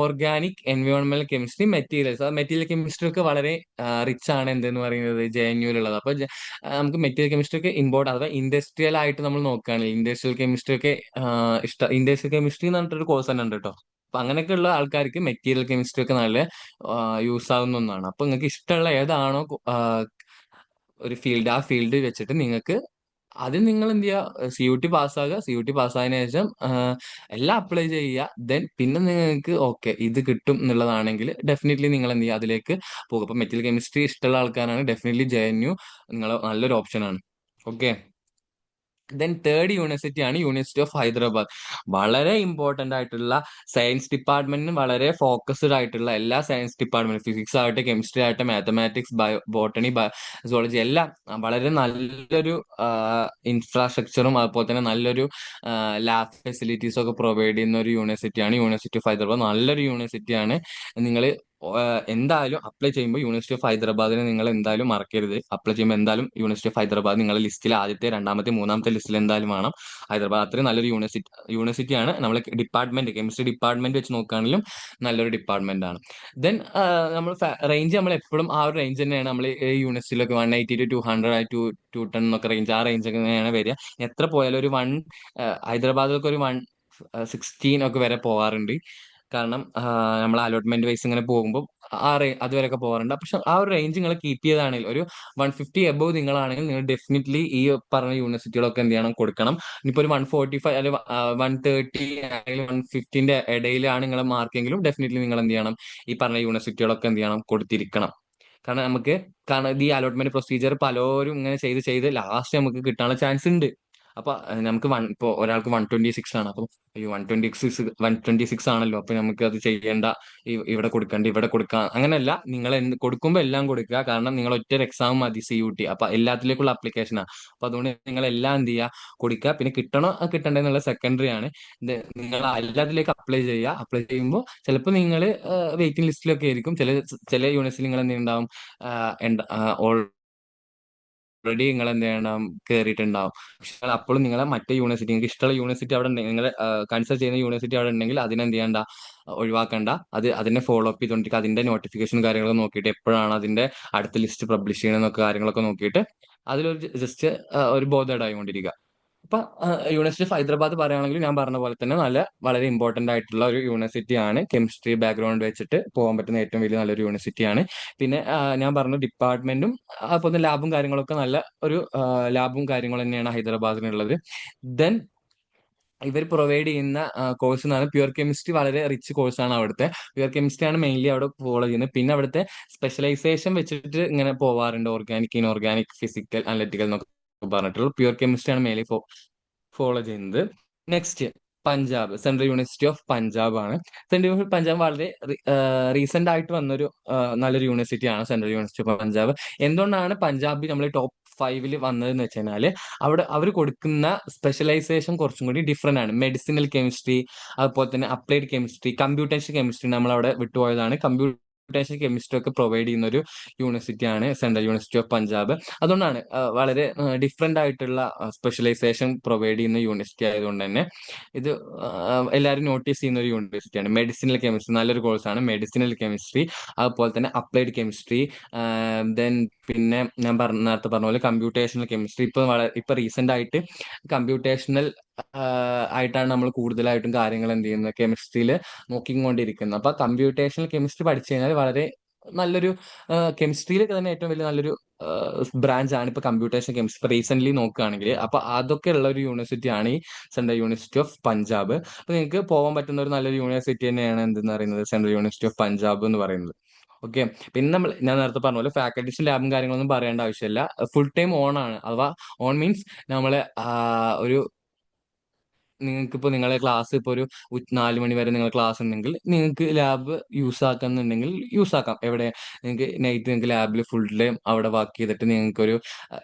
ഓർഗാനിക്, എൻവയോൺമെന്റൽ കെമിസ്ട്രി, മെറ്റീരിയൽസ്. മെറ്റീരിയൽ കെമിസ്ട്രി ഒക്കെ വളരെ റിച്ച് ആണ് എന്തെന്ന് പറയുന്നത് JNUവിലുള്ളത്. അപ്പൊ നമുക്ക് മെറ്റീരിയൽ കെമിസ്ട്രി ഒക്കെ ഇമ്പോർട്ട് അഥവാ ഇൻഡസ്ട്രിയൽ ആയിട്ട് നമ്മൾ നോക്കുകയാണെങ്കിൽ ഇൻഡസ്ട്രിയൽ കെമിസ്ട്രി ഒക്കെ ഇൻഡസ്ട്രിയൽ കെമിസ്ട്രി എന്ന് പറഞ്ഞിട്ടൊരു കോഴ്സ് തന്നെ ഉണ്ട് കേട്ടോ. അപ്പൊ അങ്ങനെയൊക്കെയുള്ള ആൾക്കാർക്ക് മെറ്റീരിയൽ കെമിസ്ട്രി ഒക്കെ നല്ല യൂസ് ആവുന്ന ഒന്നാണ്. അപ്പൊ നിങ്ങൾക്ക് ഇഷ്ടമുള്ള ഏതാണോ ഒരു ഫീൽഡ്, ആ ഫീൽഡ് വെച്ചിട്ട് നിങ്ങൾക്ക് ആദ്യം നിങ്ങൾ എന്ത് ചെയ്യുക, CUT പാസ്സാകുക. CUT പാസ്സായതിനു ശേഷം എല്ലാം അപ്ലൈ ചെയ്യുക. ദെൻ പിന്നെ നിങ്ങൾക്ക് ഓക്കെ ഇത് കിട്ടും എന്നുള്ളതാണെങ്കിൽ ഡെഫിനറ്റ്ലി നിങ്ങൾ എന്ത് ചെയ്യുക, അതിലേക്ക് പോകുക. ഇപ്പൊ മെറ്റീരിയൽ കെമിസ്ട്രി ഇഷ്ടമുള്ള ആൾക്കാരാണ് ഡെഫിനറ്റ്ലി JNU നിങ്ങൾ നല്ലൊരു ഓപ്ഷനാണ്. ഓക്കെ. ദെൻ തേർഡ് യൂണിവേഴ്സിറ്റി ആണ് യൂണിവേഴ്സിറ്റി ഓഫ് ഹൈദരാബാദ്. വളരെ ഇമ്പോർട്ടന്റ് ആയിട്ടുള്ള സയൻസ് ഡിപ്പാർട്ട്മെന്റിന് വളരെ ഫോക്കസ്ഡ് ആയിട്ടുള്ള എല്ലാ സയൻസ് ഡിപ്പാർട്ട്മെന്റ്, ഫിസിക്സ് ആകട്ടെ, കെമിസ്ട്രി ആകട്ടെ, മാത്തമാറ്റിക്സ്, ബോട്ടണി, സുവോളജി എല്ലാം വളരെ നല്ലൊരു ഇൻഫ്രാസ്ട്രക്ചറും അതുപോലെ തന്നെ നല്ലൊരു ലാബ് ഫെസിലിറ്റീസും ഒക്കെ പ്രൊവൈഡ് ചെയ്യുന്ന ഒരു യൂണിവേഴ്സിറ്റിയാണ് യൂണിവേഴ്സിറ്റി ഓഫ് ഹൈദരാബാദ്. നല്ലൊരു യൂണിവേഴ്സിറ്റിയാണ്. നിങ്ങൾ എന്തായാലും അപ്ലൈ ചെയ്യുമ്പോൾ യൂണിവേഴ്സിറ്റി ഓഫ് ഹൈദരാബാദിനെ നിങ്ങൾ എന്തായാലും മറക്കരുത്. അപ്ലൈ ചെയ്യുമ്പോൾ എന്തായാലും യൂണിവേഴ്സിറ്റി ഓഫ് ഹൈദരാബാദ് നിങ്ങളുടെ ലിസ്റ്റിൽ ആദ്യത്തെ, രണ്ടാമത്തെ, മൂന്നാമത്തെ ലിസ്റ്റിൽ എന്തായാലും വേണം. ഹൈദരാബാദ് അത്രയും നല്ലൊരു യൂണിവേഴ്സിറ്റിയാണ്. നമ്മൾ ഡിപ്പാർട്ട്മെന്റ്, കെമിസ്ട്രി ഡിപ്പാർട്ട്മെന്റ് വെച്ച് നോക്കുകയാണെങ്കിലും നല്ലൊരു ഡിപ്പാർട്ട്മെന്റ് ആണ്. ദെൻ നമ്മൾ റേഞ്ച് നമ്മൾ എപ്പോഴും ആ ഒരു റേഞ്ച് തന്നെയാണ്. നമ്മൾ ഈ യൂണിവേഴ്സിറ്റിയിലൊക്കെ 180 to 200 210 എന്നൊക്കെ റേഞ്ച്, ആ റേഞ്ച് തന്നെയാണ് വരിക. എത്ര പോയാലും ഒരു ഹൈദരാബാദിലൊക്കെ ഒരു 116 ഒക്കെ വരെ പോകാറുണ്ട്. കാരണം നമ്മൾ അലോട്ട്മെന്റ് വൈസ് ഇങ്ങനെ പോകുമ്പോൾ അതുവരെയൊക്കെ പോകാറുണ്ട്. പക്ഷെ ആ ഒരു റേഞ്ച് നിങ്ങൾ കീപ്പ് ചെയ്താണെങ്കിൽ ഒരു 150 എബോവ് നിങ്ങളാണെങ്കിൽ നിങ്ങൾ ഡെഫിനറ്റ്ലി ഈ പറഞ്ഞ യൂണിവേഴ്സിറ്റികളൊക്കെ എന്ത് ചെയ്യണം, കൊടുക്കണം. ഇനിയിപ്പോൾ ഒരു 145 അല്ലെങ്കിൽ 130 അല്ലെങ്കിൽ 150ന്റെ ഇടയിലാണ് നിങ്ങളെ മാർക്കെങ്കിലും ഡെഫിനറ്റ്ലി നിങ്ങൾ എന്ത് ചെയ്യണം, ഈ പറഞ്ഞ യൂണിവേഴ്സിറ്റികളൊക്കെ എന്ത് ചെയ്യണം, കൊടുത്തിരിക്കണം. കാരണം ഇത് ഈ അലോട്ട്മെന്റ് പ്രൊസീജിയർ പലരും ഇങ്ങനെ ചെയ്ത് ചെയ്ത് ലാസ്റ്റ് നമുക്ക് കിട്ടാനുള്ള ചാൻസ് ഉണ്ട്. അപ്പൊ നമുക്ക് ഇപ്പൊ ഒരാൾക്ക് 126 ആണ്. അപ്പൊ ഈ 126 ആണല്ലോ, അപ്പൊ നമുക്ക് അത് ചെയ്യേണ്ട, ഇവിടെ കൊടുക്കണ്ട, ഇവിടെ കൊടുക്കാം, അങ്ങനെയല്ല. നിങ്ങൾ കൊടുക്കുമ്പോൾ എല്ലാം കൊടുക്കുക. കാരണം നിങ്ങൾ ഒറ്റ എക്സാം മതി CUT, അപ്പൊ എല്ലാത്തിലേക്കുള്ള ആപ്ലിക്കേഷനാണ്. അപ്പൊ അതുകൊണ്ട് നിങ്ങൾ എല്ലാം എന്ത് ചെയ്യുക, കൊടുക്കുക. പിന്നെ കിട്ടണോ കിട്ടണ്ടേ എന്നുള്ള സെക്കൻഡറി ആണ്. നിങ്ങൾ എല്ലാത്തിലേക്ക് അപ്ലൈ ചെയ്യുക. അപ്ലൈ ചെയ്യുമ്പോൾ ചിലപ്പോൾ നിങ്ങൾ വെയിറ്റിംഗ് ലിസ്റ്റിലൊക്കെ ആയിരിക്കും. ചില യൂണിവേഴ്സിറ്റി നിങ്ങൾ എന്തുണ്ടാവും, ഓൾറെഡി നിങ്ങൾ എന്ത് ചെയ്യണം, കയറിയിട്ടുണ്ടാവും. പക്ഷെ അപ്പോഴും നിങ്ങളെ മറ്റേ യൂണിവേഴ്സിറ്റി, നിങ്ങൾക്ക് ഇഷ്ടമുള്ള യൂണിവേഴ്സിറ്റി അവിടെ ഉണ്ടെങ്കിൽ, നിങ്ങൾ കൺസൾട്ട് ചെയ്യുന്ന യൂണിവേഴ്സിറ്റി അവിടെ ഉണ്ടെങ്കിൽ അതിനെന്ത് ചെയ്യണ്ട, ഒഴിവാക്കണ്ട. അതിനെ ഫോളോ അപ്പ് ചെയ്തുകൊണ്ടിരിക്കുക. അതിന്റെ നോട്ടിഫിക്കേഷൻ കാര്യങ്ങളൊക്കെ നോക്കിയിട്ട് എപ്പോഴാണ് അതിന്റെ അടുത്ത ലിസ്റ്റ് പബ്ലിഷ് ചെയ്യണമെന്നൊക്കെ കാര്യങ്ങളൊക്കെ നോക്കിയിട്ട് അതിലൊരു ജസ്റ്റ് ഒരു ബോധേഡ് ആയിക്കൊണ്ടിരിക്കുക. അപ്പൊ യൂണിവേഴ്സിറ്റി ഓഫ് ഹൈദരാബാദ് പറയുകയാണെങ്കിൽ ഞാൻ പറഞ്ഞ പോലെ തന്നെ വളരെ ഇമ്പോർട്ടന്റ് ആയിട്ടുള്ള ഒരു യൂണിവേഴ്സിറ്റി ആണ്. കെമിസ്ട്രി ബാക്ക്ഗ്രൗണ്ട് വെച്ചിട്ട് പോകാൻ പറ്റുന്ന ഏറ്റവും വലിയ നല്ലൊരു യൂണിവേഴ്സിറ്റി ആണ്. പിന്നെ ഞാൻ പറഞ്ഞ ഡിപ്പാർട്ട്മെന്റും അതുപോലെ ലാബും കാര്യങ്ങളൊക്കെ നല്ല ഒരു ലാബും കാര്യങ്ങളും തന്നെയാണ് ഹൈദരാബാദിനുള്ളത്. ദെൻ ഇവർ പ്രൊവൈഡ് ചെയ്യുന്ന കോഴ്സ് എന്ന് പറയുന്നത് പ്യുവർ കെമിസ്ട്രി. വളരെ റിച്ച് കോഴ്സാണ് അവിടുത്തെ. പ്യുവർ കെമിസ്ട്രി ആണ് മെയിൻലി അവിടെ ഫോളോ ചെയ്യുന്നത്. പിന്നെ അവിടുത്തെ സ്പെഷ്യലൈസേഷൻ വെച്ചിട്ട് ഇങ്ങനെ പോവാറുണ്ട്. ഓർഗാനിക്, ഇൻഓർഗാനിക്, ഫിസിക്കൽ, അനലിറ്റിക്കൽ എന്നൊക്കെ പറഞ്ഞിട്ടുള്ള പ്യുവർ കെമിസ്ട്രി ആണ് മെയിൻലി ഫോളോ ചെയ്യുന്നത്. Next, Punjab, central university of Punjab ആണ്. സെൻട്രൽ യൂണിവേഴ്സിറ്റി പഞ്ചാബ് വളരെ റീസെന്റ് ആയിട്ട് വന്നൊരു നല്ലൊരു യൂണിവേഴ്സിറ്റി ആണ് സെൻട്രൽ യൂണിവേഴ്സിറ്റി ഓഫ് പഞ്ചാബ്. എന്തുകൊണ്ടാണ് പഞ്ചാബ് നമ്മൾ ടോപ്പ് 5 വന്നതെന്ന് വെച്ച് കഴിഞ്ഞാൽ അവിടെ അവർ കൊടുക്കുന്ന സ്പെഷ്യലൈസേഷൻ കുറച്ചും കൂടി ഡിഫറെന്റ് ആണ്. മെഡിസിനൽ കെമിസ്ട്രി, അതുപോലെ തന്നെ അപ്ലൈഡ് കെമിസ്ട്രി, കമ്പ്യൂട്ടേഷൻ കെമിസ്ട്രി നമ്മൾ അവിടെ വിട്ടുപോയതാണ്. കമ്പ്യൂട്ടേഷൻ കെമിസ്ട്രി ഒക്കെ പ്രൊവൈഡ് ചെയ്യുന്ന ഒരു യൂണിവേഴ്സിറ്റിയാണ് സെൻട്രൽ യൂണിവേഴ്സിറ്റി ഓഫ് പഞ്ചാബ്. അതുകൊണ്ടാണ് വളരെ ഡിഫറെന്റ് ആയിട്ടുള്ള സ്പെഷ്യലൈസേഷൻ പ്രൊവൈഡ് ചെയ്യുന്ന യൂണിവേഴ്സിറ്റി ആയതുകൊണ്ട് തന്നെ ഇത് എല്ലാവരും നോട്ടീസ് ചെയ്യുന്ന ഒരു യൂണിവേഴ്സിറ്റിയാണ്. മെഡിസിനൽ കെമിസ്ട്രി നല്ലൊരു കോഴ്സാണ്. മെഡിസിനൽ കെമിസ്ട്രി, അതുപോലെ തന്നെ അപ്ലൈഡ് കെമിസ്ട്രി, ദെൻ പിന്നെ ഞാൻ നേരത്തെ പറഞ്ഞ പോലെ കമ്പ്യൂട്ടേഷണൽ കെമിസ്ട്രി. ഇപ്പൊ റീസെന്റ് ആയിട്ട് കമ്പ്യൂട്ടേഷണൽ ആയിട്ടാണ് നമ്മൾ കൂടുതലായിട്ടും കാര്യങ്ങൾ എന്ത് ചെയ്യുന്നത്, കെമിസ്ട്രിയിൽ നോക്കിക്കൊണ്ടിരിക്കുന്നത്. അപ്പൊ കമ്പ്യൂട്ടേഷണൽ കെമിസ്ട്രി പഠിച്ചു കഴിഞ്ഞാൽ വളരെ നല്ലൊരു കെമിസ്ട്രിയിലൊക്കെ തന്നെ ഏറ്റവും വലിയ നല്ലൊരു ബ്രാഞ്ച് ആണ് ഇപ്പൊ കമ്പ്യൂട്ടേഷൻ കെമിസ്ട്രി. ഇപ്പൊ റീസെന്റ് നോക്കുകയാണെങ്കിൽ അപ്പൊ അതൊക്കെ ഉള്ള ഒരു യൂണിവേഴ്സിറ്റി ആണ് ഈ സെൻട്രൽ യൂണിവേഴ്സിറ്റി ഓഫ് പഞ്ചാബ്. അപ്പൊ നിങ്ങൾക്ക് പോകാൻ പറ്റുന്ന ഒരു നല്ലൊരു യൂണിവേഴ്സിറ്റി തന്നെയാണ് എന്തെന്ന് പറയുന്നത്, സെൻട്രൽ യൂണിവേഴ്സിറ്റി ഓഫ് പഞ്ചാബ് എന്ന് പറയുന്നത്. ഓക്കെ. പിന്നെ ഞാൻ നേരത്തെ പറഞ്ഞ പോലെ ഫാക്കൽറ്റീസും ലാബും കാര്യങ്ങളൊന്നും പറയേണ്ട ആവശ്യമില്ല. ഫുൾ ടൈം ഓൺ ആണ്. അഥവാ ഓൺ മീൻസ് നമ്മള് ഒരു നിങ്ങൾക്ക് ഇപ്പോൾ നിങ്ങളെ ക്ലാസ് ഇപ്പോൾ ഒരു 4 മണി വരെ നിങ്ങൾ ക്ലാസ് ഉണ്ടെങ്കിൽ നിങ്ങൾക്ക് ലാബ് യൂസ് ആക്കുന്നുണ്ടെങ്കിൽ യൂസ് ആക്കാം. എവിടെ നിങ്ങൾക്ക് നൈറ്റ് നിങ്ങൾക്ക് ലാബിൽ ഫുൾ ടൈം അവിടെ വർക്ക് ചെയ്തിട്ട് നിങ്ങൾക്കൊരു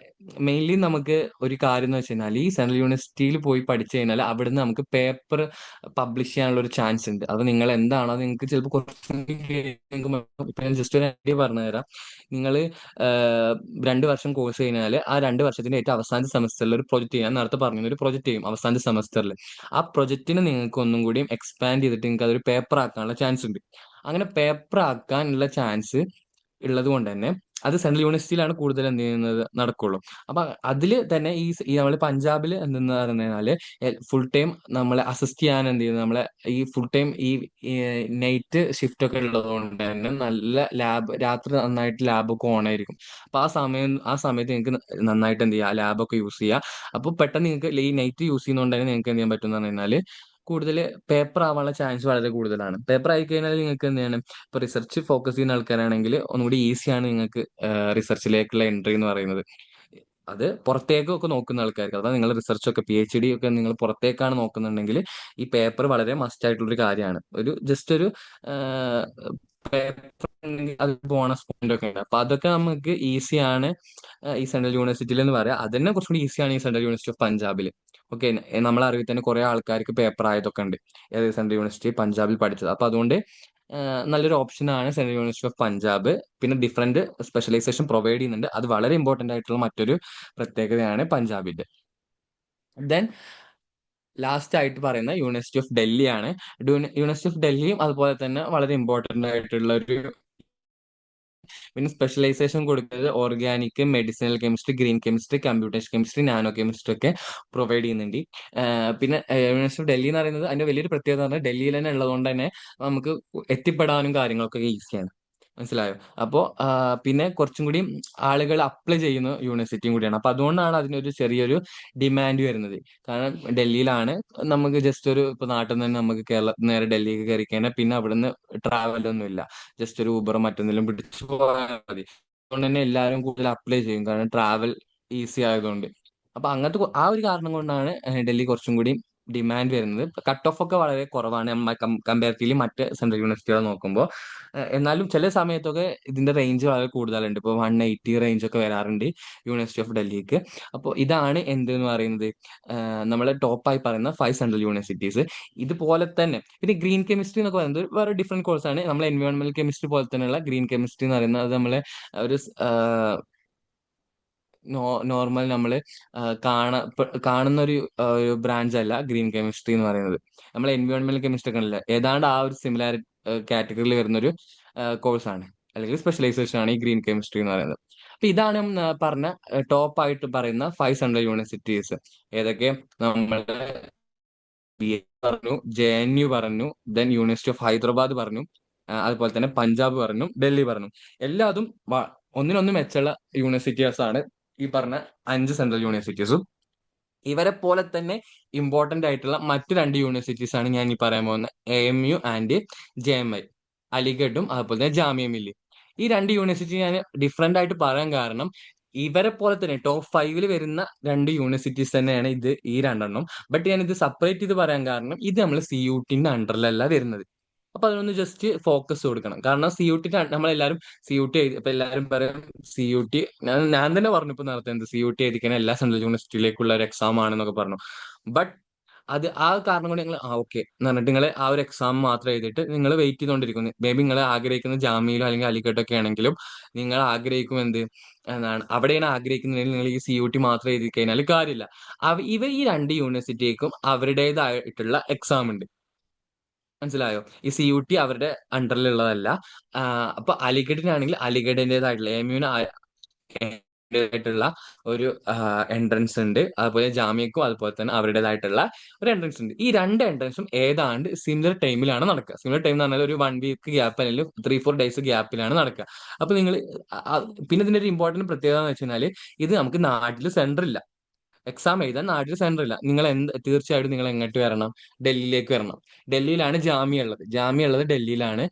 മെയിൻലി നമുക്ക് ഒരു കാര്യം എന്ന് വെച്ച് കഴിഞ്ഞാൽ ഈ സെൻട്രൽ യൂണിവേഴ്സിറ്റിയിൽ പോയി പഠിച്ചു കഴിഞ്ഞാൽ അവിടുന്ന് നമുക്ക് പേപ്പർ പബ്ലിഷ് ചെയ്യാനുള്ള ഒരു ചാൻസ് ഉണ്ട്. അത് നിങ്ങൾ എന്താണോ നിങ്ങൾക്ക് ചിലപ്പോൾ കുറച്ചും ഇപ്പൊ ഞാൻ ജസ്റ്റ് ഒരു ഐഡിയ പറഞ്ഞുതരാം. നിങ്ങൾ 2 വർഷം കോഴ്സ് കഴിഞ്ഞാൽ ആ 2 വർഷത്തിന്റെ ഏറ്റവും അവസാന സെമസ്റ്ററിൽ ഒരു പ്രൊജക്ട് ചെയ്യാൻ, നേരത്തെ പറഞ്ഞ ഒരു പ്രൊജക്ട് ചെയ്യും അവസാന സെമസ്റ്ററിൽ. ആ പ്രൊജക്റ്റിന് നിങ്ങൾക്ക് ഒന്നും കൂടി എക്സ്പാൻഡ് ചെയ്തിട്ട് നിങ്ങൾക്ക് അതൊരു പേപ്പർ ആക്കാനുള്ള ചാൻസ് ഉണ്ട്. അങ്ങനെ പേപ്പർ ആക്കാനുള്ള ചാൻസ് ഉള്ളത് കൊണ്ട് തന്നെ അത് സെൻട്രൽ യൂണിവേഴ്സിറ്റിയിലാണ് കൂടുതൽ എന്ത് ചെയ്യുന്നത് നടക്കുള്ളൂ. അപ്പൊ അതിൽ തന്നെ ഈ നമ്മൾ പഞ്ചാബിൽ എന്തെന്ന് പറഞ്ഞാല് ഫുൾ ടൈം നമ്മളെ അസിസ്റ്റ് ചെയ്യാൻ എന്ത് ചെയ്യുന്നത്, നമ്മളെ ഈ ഫുൾ ടൈം ഈ നൈറ്റ് ഷിഫ്റ്റ് ഒക്കെ ഉള്ളതുകൊണ്ട് തന്നെ നല്ല ലാബ്, രാത്രി നന്നായിട്ട് ലാബൊക്കെ ഓൺ ആയിരിക്കും. അപ്പൊ ആ സമയത്ത് നിങ്ങൾക്ക് നന്നായിട്ട് എന്ത് ചെയ്യുക, ലാബൊക്കെ യൂസ് ചെയ്യുക. അപ്പൊ പെട്ടെന്ന് നിങ്ങൾക്ക് ഈ നൈറ്റ് യൂസ് ചെയ്യുന്നതുകൊണ്ട് തന്നെ നിങ്ങൾക്ക് എന്ത് ചെയ്യാൻ പറ്റും എന്ന് പറഞ്ഞാൽ കൂടുതൽ പേപ്പർ ആവാനുള്ള ചാൻസ് വളരെ കൂടുതലാണ്. പേപ്പർ ആയി കഴിഞ്ഞാൽ നിങ്ങൾക്ക് എന്ത് ചെയ്യണം, ഇപ്പൊ റിസർച്ച് ഫോക്കസ് ചെയ്യുന്ന ആൾക്കാരാണെങ്കിൽ ഒന്നുകൂടി ഈസിയാണ് നിങ്ങൾക്ക് റിസർച്ചിലേക്കുള്ള എൻട്രി എന്ന് പറയുന്നത്. അത് പുറത്തേക്കൊക്കെ നോക്കുന്ന ആൾക്കാർക്ക്, അഥവാ നിങ്ങൾ റിസർച്ച് ഒക്കെ PhD ഒക്കെ നിങ്ങൾ പുറത്തേക്കാണ് നോക്കുന്നുണ്ടെങ്കിൽ ഈ പേപ്പർ വളരെ മസ്റ്റ് ആയിട്ടുള്ള ഒരു കാര്യമാണ്. ഒരു ജസ്റ്റ് ഒരു പേപ്പർ അത് ബോണസ് പോയിന്റ് ഒക്കെ ഉണ്ട്. അപ്പൊ അതൊക്കെ നമുക്ക് ഈസിയാണ് ഈ സെൻട്രൽ യൂണിവേഴ്സിറ്റിയിൽ എന്ന് പറയാം. അത് തന്നെ കുറച്ചുകൂടി ഈസിയാണ് ഈ സെൻട്രൽ യൂണിവേഴ്സിറ്റി ഓഫ് പഞ്ചാബിൽ. ഓക്കെ, നമ്മളെ അറിവിൽ തന്നെ കുറെ ആൾക്കാർക്ക് പേപ്പർ ആയതൊക്കെ ഉണ്ട് സെൻട്രൽ യൂണിവേഴ്സിറ്റി പഞ്ചാബിൽ പഠിച്ചത്. അപ്പൊ അതുകൊണ്ട് നല്ലൊരു ഓപ്ഷനാണ് സെൻട്രൽ യൂണിവേഴ്സിറ്റി ഓഫ് പഞ്ചാബ്. പിന്നെ ഡിഫറെന്റ് സ്പെഷ്യലൈസേഷൻ പ്രൊവൈഡ് ചെയ്യുന്നുണ്ട്. അത് വളരെ ഇമ്പോർട്ടന്റ് ആയിട്ടുള്ള മറ്റൊരു പ്രത്യേകതയാണ് പഞ്ചാബിന്റെ. ദെൻ ലാസ്റ്റ് ആയിട്ട് പറയുന്ന യൂണിവേഴ്സിറ്റി ഓഫ് ഡൽഹി ആണ്. യൂണിവേഴ്സിറ്റി ഓഫ് ഡൽഹിയും അതുപോലെ തന്നെ വളരെ ഇമ്പോർട്ടന്റ് ആയിട്ടുള്ള ഒരു, പിന്നെ സ്പെഷ്യലൈസേഷൻ കൊടുക്കുന്നത് organic, medicinal chemistry, green chemistry, computation chemistry, nano chemistry ഒക്കെ പ്രൊവൈഡ് ചെയ്യുന്നുണ്ട്. പിന്നെ യൂണിവേഴ്സിറ്റി ഓഫ് ഡൽഹി എന്ന് പറയുന്നത് അതിന്റെ വലിയൊരു പ്രത്യേകത എന്ന് പറഞ്ഞാൽ ഡൽഹിയിൽ തന്നെ ഉള്ളതുകൊണ്ട് തന്നെ നമുക്ക് എത്തിപ്പെടാനും കാര്യങ്ങളൊക്കെ ഈസിയാണ്. മനസ്സിലായോ? അപ്പോ പിന്നെ കുറച്ചും കൂടി ആളുകൾ അപ്ലൈ ചെയ്യുന്ന യൂണിവേഴ്സിറ്റിയും കൂടിയാണ്. അപ്പൊ അതുകൊണ്ടാണ് അതിനൊരു ചെറിയൊരു ഡിമാൻഡ് വരുന്നത്. കാരണം ഡൽഹിയിലാണ് നമുക്ക് ജസ്റ്റ് ഒരു, ഇപ്പൊ നാട്ടിൽ നിന്ന് തന്നെ നമുക്ക് കേരളത്തിൽ നേരെ ഡൽഹിക്ക് കയറി കഴിഞ്ഞാൽ പിന്നെ അവിടുന്ന് ട്രാവൽ ഒന്നും ഇല്ല. ജസ്റ്റ് ഒരു ഊബറോ മറ്റൊന്നിലും പിടിച്ചു പോയാൽ മതി. അതുകൊണ്ട് തന്നെ എല്ലാവരും കൂടുതൽ അപ്ലൈ ചെയ്യും, കാരണം ട്രാവൽ ഈസി ആയതുകൊണ്ട്. അപ്പൊ അങ്ങനത്തെ ആ ഒരു കാരണം കൊണ്ടാണ് ഡൽഹി കുറച്ചും കൂടി ഡിമാൻഡ് വരുന്നത്. കട്ട് ഓഫ് ഒക്കെ വളരെ കുറവാണ് കമ്പാരിറ്റീവ്ലി മറ്റ് സെൻട്രൽ യൂണിവേഴ്സിറ്റികൾ നോക്കുമ്പോൾ. എന്നാലും ചില സമയത്തൊക്കെ ഇതിന്റെ റേഞ്ച് വളരെ കൂടുതലുണ്ട്. ഇപ്പോൾ 180 റേഞ്ച് ഒക്കെ വരാറുണ്ട് യൂണിവേഴ്സിറ്റി ഓഫ് ഡൽഹിക്ക്. അപ്പോൾ ഇതാണ് എന്ത് എന്ന് പറയുന്നത്, നമ്മളെ ടോപ്പായി പറയുന്ന 5 സെൻട്രൽ യൂണിവേഴ്സിറ്റീസ്. ഇതുപോലെ തന്നെ പിന്നെ ഗ്രീൻ കെമിസ്ട്രി എന്നൊക്കെ പറയുന്നത് വേറെ ഡിഫറെന്റ് കോഴ്സാണ്. നമ്മൾ എൻവയോൺമെന്റൽ കെമിസ്ട്രി പോലെ തന്നെയുള്ള ഗ്രീൻ കെമിസ്ട്രി എന്ന് പറയുന്നത്, അത് നമ്മളെ ഒരു നോർമൽ നമ്മൾ കാണുന്ന ഒരു ബ്രാഞ്ച് അല്ല ഗ്രീൻ കെമിസ്ട്രി എന്ന് പറയുന്നത്. നമ്മൾ എൻവയോൺമെന്റൽ കെമിസ്ട്രി ഒക്കെ ഉണ്ടല്ലോ, ഏതാണ്ട് ആ ഒരു സിമിലാരിറ്റി കാറ്റഗറിയിൽ വരുന്ന ഒരു കോഴ്സാണ് അല്ലെങ്കിൽ സ്പെഷ്യലൈസേഷൻ ആണ് ഈ ഗ്രീൻ കെമിസ്ട്രി എന്ന് പറയുന്നത്. അപ്പൊ ഇതാണ് ഞാൻ പറഞ്ഞ ടോപ്പ് ആയിട്ട് പറയുന്ന 5 സെൻട്രൽ യൂണിവേഴ്സിറ്റീസ്. ഏതൊക്കെ? നമ്മൾ പറഞ്ഞു, JNU പറഞ്ഞു, ദെൻ യൂണിവേഴ്സിറ്റി ഓഫ് ഹൈദരാബാദ് പറഞ്ഞു, അതുപോലെ തന്നെ പഞ്ചാബ് പറഞ്ഞു, ഡൽഹി പറഞ്ഞു. എല്ലാതും ഒന്നിനൊന്ന് മെച്ചമുള്ള യൂണിവേഴ്സിറ്റീസ് ആണ് ഈ പറഞ്ഞ 5 സെൻട്രൽ യൂണിവേഴ്സിറ്റീസും. ഇവരെ പോലെ തന്നെ ഇമ്പോർട്ടന്റ് ആയിട്ടുള്ള മറ്റ് 2 യൂണിവേഴ്സിറ്റീസ് ആണ് ഞാൻ ഈ പറയാൻ പോകുന്ന AMU ആൻഡ് JMI, അലിഗഡും അതുപോലെ തന്നെ ജാമിയ മില്ലിയും. ഈ 2 യൂണിവേഴ്സിറ്റി ഞാൻ ഡിഫറെന്റ് ആയിട്ട് പറയാൻ കാരണം ഇവരെ പോലെ തന്നെ ടോപ്പ് 5 വരുന്ന 2 യൂണിവേഴ്സിറ്റീസ് തന്നെയാണ് ഈ രണ്ടെണ്ണം. ബട്ട് ഞാൻ ഇത് സെപ്പറേറ്റ് ചെയ്ത് പറയാൻ കാരണം ഇത് നമ്മൾ CUTന്റെ അണ്ടറിലല്ല വരുന്നത്. അപ്പൊ അതിനൊന്ന് ജസ്റ്റ് ഫോക്കസ് കൊടുക്കണം. കാരണം CUT നമ്മളെല്ലാരും CUT എഴുതി, അപ്പൊ എല്ലാരും പറയും CUT, ഞാൻ തന്നെ പറഞ്ഞു ഇപ്പൊ നേരത്തെ, എന്ത് CUT എഴുതിക്കാൻ എല്ലാ സെൻട്രൽ യൂണിവേഴ്സിറ്റിയിലേക്കുള്ള ഒരു എക്സാം ആണെന്നൊക്കെ പറഞ്ഞു. ബട്ട് അത് ആ കാരണം കൊണ്ട് നിങ്ങൾ ഓക്കെ എന്ന് പറഞ്ഞിട്ട് നിങ്ങൾ ആ ഒരു എക്സാം മാത്രം എഴുതിയിട്ട് നിങ്ങൾ വെയിറ്റ് ചെയ്തുകൊണ്ടിരിക്കുന്നു. മേ ബി നിങ്ങൾ ആഗ്രഹിക്കുന്ന ജാമ്യയിലോ അല്ലെങ്കിൽ അലിഗഡോ ഒക്കെ ആണെങ്കിലും നിങ്ങൾ ആഗ്രഹിക്കും എന്ത് എന്നാണ്, അവിടെയാണ് ആഗ്രഹിക്കുന്നുണ്ടെങ്കിൽ നിങ്ങൾ ഈ CUT മാത്രം എഴുതി കഴിഞ്ഞാൽ കാര്യമില്ല. ഇവ ഈ 2 യൂണിവേഴ്സിറ്റിക്കും അവരുടേതായിട്ടുള്ള എക്സാം ഉണ്ട്. മനസ്സിലായോ? ഈ CUT അവരുടെ അണ്ടറിലുള്ളതല്ല. അപ്പൊ അലിഗഡിനാണെങ്കിൽ അലിഗഡിന്റേതായിട്ടുള്ള, AMUവിന് ആയിട്ടുള്ള ഒരു എൻട്രൻസ് ഉണ്ട്. അതുപോലെ ജാമ്യക്കും അതുപോലെ തന്നെ അവരുടേതായിട്ടുള്ള ഒരു എൻട്രൻസ് ഉണ്ട്. ഈ 2 എൻട്രൻസും ഏതാണ്ട് സിമിലർ ടൈമിലാണ് നടക്കുക. സിമിലർ ടൈം എന്ന് പറഞ്ഞാൽ ഒരു 1 വീക്ക് ഗ്യാപ്പ് അല്ലെങ്കിൽ 3-4 ഡേയ്സ് ഗ്യാപ്പിലാണ് നടക്കുക. അപ്പൊ നിങ്ങൾ പിന്നെ ഇതിന്റെ ഒരു ഇമ്പോർട്ടന്റ് പ്രത്യേകത എന്ന് വെച്ച് കഴിഞ്ഞാൽ ഇത് നമുക്ക് നാട്ടിൽ സെന്റർ ഇല്ല. എക്സാം എഴുതാൻ നാട്ടിൽ സെന്റർ ഇല്ല. നിങ്ങൾ തീർച്ചയായിട്ടും നിങ്ങൾ എങ്ങോട്ട് വരണം? ഡൽഹിയിലേക്ക് വരണം. ഡൽഹിയിലാണ് ജാമ്യ ഉള്ളത്. ജാമ്യ ഉള്ളത് ഡൽഹിയിലാണ്.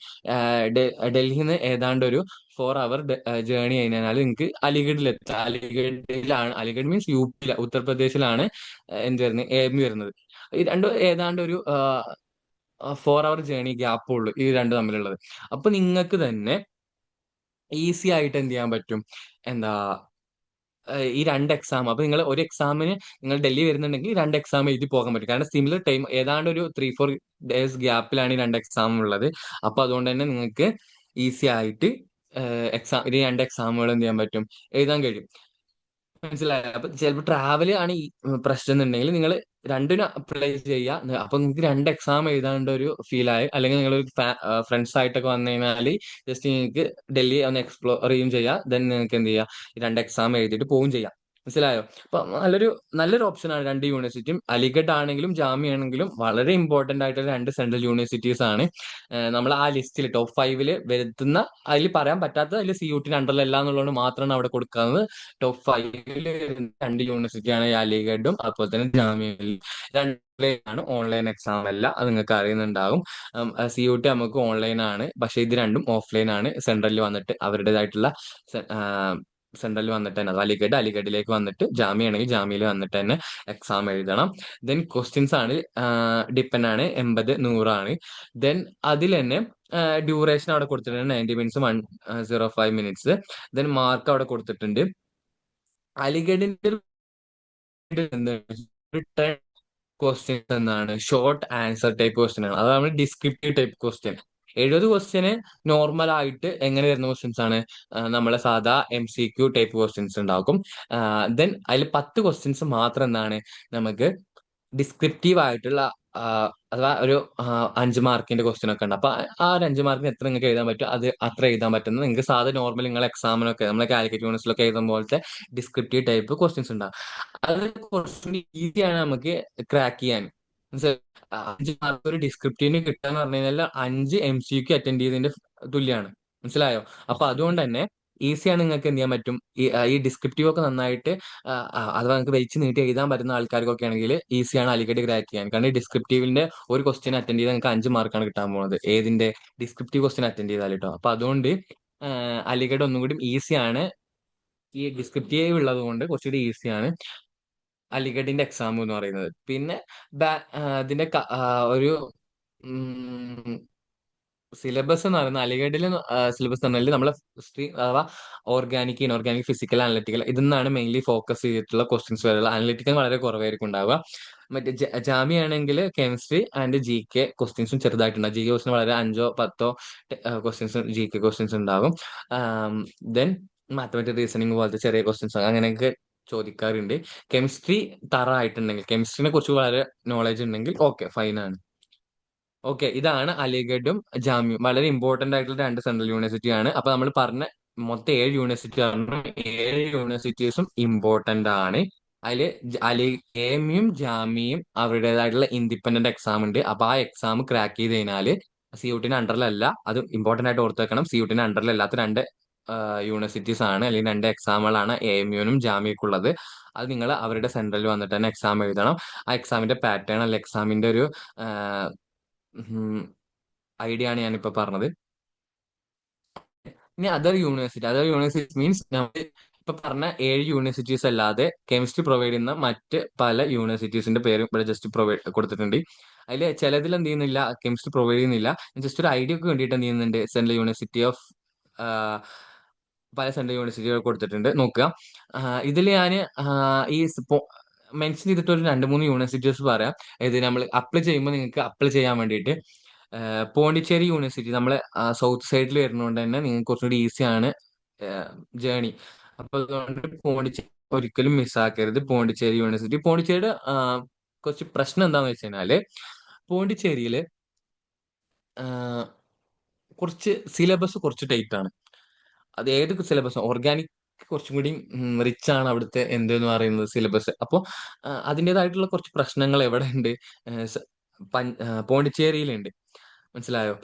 ഡൽഹിയിൽ നിന്ന് ഏതാണ്ട് ഒരു 4 അവർ ജേർണി കഴിഞ്ഞാൽ നിങ്ങൾക്ക് അലിഗഡിലെത്താം. അലിഗഡ് മീൻസ് UP, ഉത്തർപ്രദേശിലാണ് എന്ത് വരുന്നത്, AMU വരുന്നത്. ഈ രണ്ടും ഏതാണ്ട് ഒരു 4 അവർ ജേർണി ഗ്യാപ്പ് ഉള്ളൂ ഈ രണ്ടും തമ്മിലുള്ളത്. അപ്പൊ നിങ്ങൾക്ക് തന്നെ ഈസി ആയിട്ട് എന്ത് ചെയ്യാൻ പറ്റും, എന്താ ഈ 2 എക്സാം, അപ്പൊ നിങ്ങൾ ഒരു എക്സാമിന് നിങ്ങൾ ഡൽഹി വരുന്നുണ്ടെങ്കിൽ 2 എക്സാം എഴുതി പോകാൻ പറ്റും. കാരണം സിമിലർ ടൈം ഏതാണ്ട് ഒരു 3-4 ഡേയ്സ് ഗ്യാപ്പിലാണ് ഈ 2 എക്സാം ഉള്ളത്. അപ്പൊ അതുകൊണ്ട് തന്നെ നിങ്ങൾക്ക് ഈസി ആയിട്ട് ഈ 2 എക്സാമുകൾ എന്ത് ചെയ്യാൻ പറ്റും, എഴുതാൻ കഴിയും. മനസ്സിലായോ? അപ്പൊ ചിലപ്പോൾ ട്രാവൽ ആണ് ഈ പ്രശ്നം എന്നുണ്ടെങ്കിൽ നിങ്ങൾ രണ്ടിനും അപ്ലൈ ചെയ്യുക. അപ്പൊ നിങ്ങൾക്ക് രണ്ട് എക്സാം എഴുതാണ്ട് ഒരു ഫീൽ ആയി, അല്ലെങ്കിൽ നിങ്ങൾ ഫ്രണ്ട്സ് ആയിട്ടൊക്കെ വന്നു കഴിഞ്ഞാൽ ജസ്റ്റ് നിങ്ങൾക്ക് ഡൽഹി ഒന്ന് എക്സ്പ്ലോർ ചെയ്യും ചെയ്യാം. ദെൻ നിങ്ങൾക്ക് എന്ത് ചെയ്യാം, ഈ രണ്ട് എക്സാം എഴുതിയിട്ട് പോവും ചെയ്യാം. മനസ്സിലായോ? അപ്പൊ നല്ലൊരു ഓപ്ഷനാണ് രണ്ട് യൂണിവേഴ്സിറ്റിയും. അലിഗഡ് ആണെങ്കിലും ജാമ്യ ആണെങ്കിലും വളരെ ഇമ്പോർട്ടന്റ് ആയിട്ടുള്ള രണ്ട് സെൻട്രൽ യൂണിവേഴ്സിറ്റീസ് ആണ്. നമ്മൾ ആ ലിസ്റ്റിൽ ടോപ്പ് 5 വരുത്തുന്ന, അതിൽ പറയാൻ പറ്റാത്തത് അതിൽ CUT അണ്ടറിലല്ല എന്നുള്ളത് മാത്രമാണ് അവിടെ കൊടുക്കുന്നത്. ടോപ്പ് 5 രണ്ട് യൂണിവേഴ്സിറ്റിയാണ്, ഈ അലിഗഡും അതുപോലെ തന്നെ ജാമ്യയും. രണ്ടാണ് ഓൺലൈൻ എക്സാം അല്ല, അത് നിങ്ങൾക്ക് അറിയുന്നുണ്ടാകും. CUT നമുക്ക് ഓൺലൈൻ ആണ്, പക്ഷെ ഇത് രണ്ടും ഓഫ്ലൈൻ ആണ്. സെൻട്രലിൽ വന്നിട്ട് അവരുടേതായിട്ടുള്ള സെൻട്രലിൽ വന്നിട്ട് തന്നെ, അത് അലിഗഡിലേക്ക് വന്നിട്ട്, ജാമ്യ ആണെങ്കിൽ ജാമ്യയിൽ വന്നിട്ട് തന്നെ എക്സാം എഴുതണം. ദെൻ ക്വസ്റ്റ്യൻസ് ആണ് ഡിപ്പെൻഡ് ആണ്, 80-100 ആണ്. ദെൻ അതിൽ തന്നെ ഡ്യൂറേഷൻ അവിടെ കൊടുത്തിട്ടുണ്ട്, 90 മിനിറ്റ്സ്, 105 മിനിറ്റ്സ്. ദെൻ മാർക്ക് അവിടെ കൊടുത്തിട്ടുണ്ട്. അലിഗഡിന്റെ ക്വസ്റ്റ്യൻസ് എന്നാണ്, ഷോർട്ട് ആൻസർ ടൈപ്പ് ക്വസ്റ്റ്യൻ ആണ്. അതാണ് descriptive type question. 70 question normal ആയിട്ട് എങ്ങനെ വരുന്ന ക്വസ്റ്റ്യൻസ് ആണ്, നമ്മളെ സാധാ MCQ ടൈപ്പ് ക്വസ്റ്റ്യൻസ് ഉണ്ടാക്കും. ദെൻ അതിൽ 10 ക്വസ്റ്റ്യൻസ് മാത്രം എന്താണ്, നമുക്ക് ഡിസ്ക്രിപ്റ്റീവ് ആയിട്ടുള്ള, അഥവാ ഒരു 5 മാർക്കിന്റെ ക്വസ്റ്റ്യൻ ഒക്കെ ഉണ്ട്. അപ്പൊ ആ ഒരു 5 മാർക്കിന് എത്ര നിങ്ങൾക്ക് എഴുതാൻ പറ്റും, അത് അത്ര എഴുതാൻ പറ്റുന്നത്. നിങ്ങൾക്ക് സാധാ നോർമൽ നിങ്ങൾ എക്സാമിനൊക്കെ നമ്മളെ കാലിക്കറ്റ് യൂണിവേഴ്സിറ്റിയിലൊക്കെ എഴുതുന്ന പോലത്തെ ഡിസ്ക്രിപ്റ്റീവ് ടൈപ്പ് ക്വസ്റ്റ്യൻസ് ഉണ്ടാവും. അത് കുറച്ചുകൂടി ഈസിയാണ് നമുക്ക് ക്രാക്ക് ചെയ്യാൻ. മനസ്സിലായോ? 5 മാർക്ക് ഒരു ഡിസ്ക്രിപ്റ്റീവിന് കിട്ടുക എന്ന് പറഞ്ഞു കഴിഞ്ഞാൽ 5 MCQ അറ്റൻഡ് ചെയ്തതിന്റെ തുല്യമാണ്. മനസ്സിലായോ? അപ്പൊ അതുകൊണ്ട് തന്നെ ഈസിയാണ്, നിങ്ങൾക്ക് എന്ത് ചെയ്യാൻ പറ്റും, ഈ ഡിസ്ക്രിപ്റ്റീവ് ഒക്കെ നന്നായിട്ട് അഥവാ നിങ്ങൾക്ക് വലിച്ചു നീട്ടി എഴുതാൻ പറ്റുന്ന ആൾക്കാർക്കൊക്കെ ആണെങ്കിൽ ഈസിയാണ് അലിഗഡ് ക്രാക്ക് ചെയ്യാൻ. കാരണം ഈ ഡിസ്ക്രിപ്റ്റീവിന്റെ ഒരു ക്വസ്റ്റ്യൻ അറ്റൻഡ് ചെയ്താൽ നിങ്ങൾക്ക് 5 മാർക്കാണ് കിട്ടാൻ പോകുന്നത്, ഏതിന്റെ ഡിസ്ക്രിപ്റ്റീവ് ക്വസ്റ്റ്യൻ അറ്റൻഡ് ചെയ്താൽ കേട്ടോ. അപ്പൊ അതുകൊണ്ട് അലിഗഡ് ഒന്നും കൂടി ഈസിയാണ്. ഈ ഡിസ്ക്രിപ്റ്റീവ് ഉള്ളത് കൊണ്ട് കുറച്ചുകൂടി ഈസിയാണ് അലിഗഡിന്റെ എക്സാം എന്ന് പറയുന്നത്. പിന്നെ ഇതിന്റെ ഒരു സിലബസ് എന്ന് പറയുന്നത്, അലിഗഡിൽ സിലബസ് എന്ന് പറഞ്ഞാൽ നമ്മളെ സ്ട്രീം അഥവാ ഓർഗാനിക്, ഇൻഓർഗാനിക്, ഫിസിക്കൽ, അനലിറ്റിക്കൽ, ഇതിന്നാണ് മെയിൻലി ഫോക്കസ് ചെയ്തിട്ടുള്ള ക്വസ്റ്റ്യൻസ് വരെയുള്ള. അനലിറ്റിക്കൽ വളരെ കുറവായിരിക്കും ഉണ്ടാവുക. മറ്റേ ജാമ്യ ആണെങ്കിൽ കെമിസ്ട്രി ആൻഡ് GK ക്വസ്റ്റ്യൻസും ചെറുതായിട്ടുണ്ടാകും. GK ക്വസ്റ്റ്യൻ വളരെ 5-10 ക്വസ്റ്റ്യൻസ് GK ക്വസ്റ്റ്യൻസ് ഉണ്ടാകും. ദെൻ മാത്തമാറ്റിക്, റീസണിങ് പോലത്തെ ചെറിയ ക്വസ്റ്റ്യൻസ് അങ്ങനെയൊക്കെ ചോദിക്കാറുണ്ട്. കെമിസ്ട്രി തറ ആയിട്ടുണ്ടെങ്കിൽ, കെമിസ്ട്രിനെ കുറിച്ച് വളരെ നോളജ് ഉണ്ടെങ്കിൽ ഓക്കെ, ഫൈൻ ആണ്. ഓക്കെ, ഇതാണ് അലിഗഡും ജാമ്യയും. വളരെ ഇമ്പോർട്ടന്റ് ആയിട്ടുള്ള രണ്ട് സെൻട്രൽ യൂണിവേഴ്സിറ്റി ആണ്. അപ്പൊ നമ്മൾ പറഞ്ഞ മൊത്തം 7 യൂണിവേഴ്സിറ്റി ആണ്. 7 യൂണിവേഴ്സിറ്റീസും ഇമ്പോർട്ടന്റ് ആണ്. അതില് AMUം ജാമ്യയും അവരുടേതായിട്ടുള്ള ഇൻഡിപെൻഡന്റ് എക്സാം ഉണ്ട്. അപ്പൊ ആ എക്സാം ക്രാക്ക് ചെയ്ത് കഴിഞ്ഞാല് CUT അണ്ടറിലല്ല, അത് ഇമ്പോർട്ടന്റ് ആയിട്ട് ഓർത്ത് വെക്കണം. CUT അണ്ടറിലല്ലാത്ത രണ്ട് യൂണിവേഴ്സിറ്റീസ് ആണ്, അല്ലെങ്കിൽ രണ്ട് എക്സാമുകളാണ് AMUനും ജാമ്യക്കുള്ളത്. അത് നിങ്ങൾ അവരുടെ സെന്ററിൽ വന്നിട്ട് തന്നെ എക്സാം എഴുതണം. ആ എക്സാമിന്റെ പാറ്റേൺ, അല്ലെങ്കിൽ എക്സാമിന്റെ ഒരു ഐഡിയ ആണ് ഞാനിപ്പോ പറഞ്ഞത്. ഇനി അതർ യൂണിവേഴ്സിറ്റി മീൻസ് നമ്മൾ ഇപ്പൊ പറഞ്ഞ 7 യൂണിവേഴ്സിറ്റീസ് അല്ലാതെ കെമിസ്ട്രി പ്രൊവൈഡ് ചെയ്യുന്ന മറ്റ് പല യൂണിവേഴ്സിറ്റീസിന്റെ പേരും ഇവിടെ ജസ്റ്റ് പ്രൊവൈഡ് കൊടുത്തിട്ടുണ്ട്. അതിൽ ചിലതിൽ എന്ത് ചെയ്യുന്നില്ല, കെമിസ്ട്രി പ്രൊവൈഡ് ചെയ്യുന്നില്ല. ജസ്റ്റ് ഒരു ഐഡിയ ഒക്കെ വേണ്ടിയിട്ട് എന്ത് ചെയ്യുന്നുണ്ട്, സെൻട്രൽ യൂണിവേഴ്സിറ്റി ഓഫ് പല സെൻട്രൽ യൂണിവേഴ്സിറ്റികൾ കൊടുത്തിട്ടുണ്ട്, നോക്കുക. ഇതിൽ ഞാൻ ഈ മെൻഷൻ ചെയ്തിട്ട് ഒരു 2-3 യൂണിവേഴ്സിറ്റീസ് പറയാം. ഇത് നമ്മൾ അപ്ലൈ ചെയ്യുമ്പോൾ നിങ്ങൾക്ക് അപ്ലൈ ചെയ്യാൻ വേണ്ടിയിട്ട്. പോണ്ടിച്ചേരി യൂണിവേഴ്സിറ്റി നമ്മളെ സൗത്ത് സൈഡിൽ വരുന്നതുകൊണ്ട് തന്നെ നിങ്ങൾക്ക് കുറച്ചുകൂടി ഈസിയാണ് ജേണി. അപ്പൊ അതുകൊണ്ട് പോണ്ടിച്ചേരി ഒരിക്കലും മിസ്സാക്കരുത്. പോണ്ടിച്ചേരി യൂണിവേഴ്സിറ്റി, പോണ്ടിച്ചേരിയുടെ കുറച്ച് പ്രശ്നം എന്താന്ന് വെച്ച് കഴിഞ്ഞാല്, പോണ്ടിച്ചേരിയില് കുറച്ച് സിലബസ് കുറച്ച് ടൈറ്റ് ആണ്. അത് ഏത് സിലബസ്, ഓർഗാനിക് കുറച്ചും കൂടി റിച്ച് ആണ് അവിടുത്തെ എന്തെന്ന് പറയുന്നത് സിലബസ്. അപ്പോൾ അതിൻ്റെതായിട്ടുള്ള കുറച്ച് പ്രശ്നങ്ങൾ എവിടെ ഉണ്ട്, പോണ്ടിച്ചേരിയിലുണ്ട്. മനസ്സിലായോ?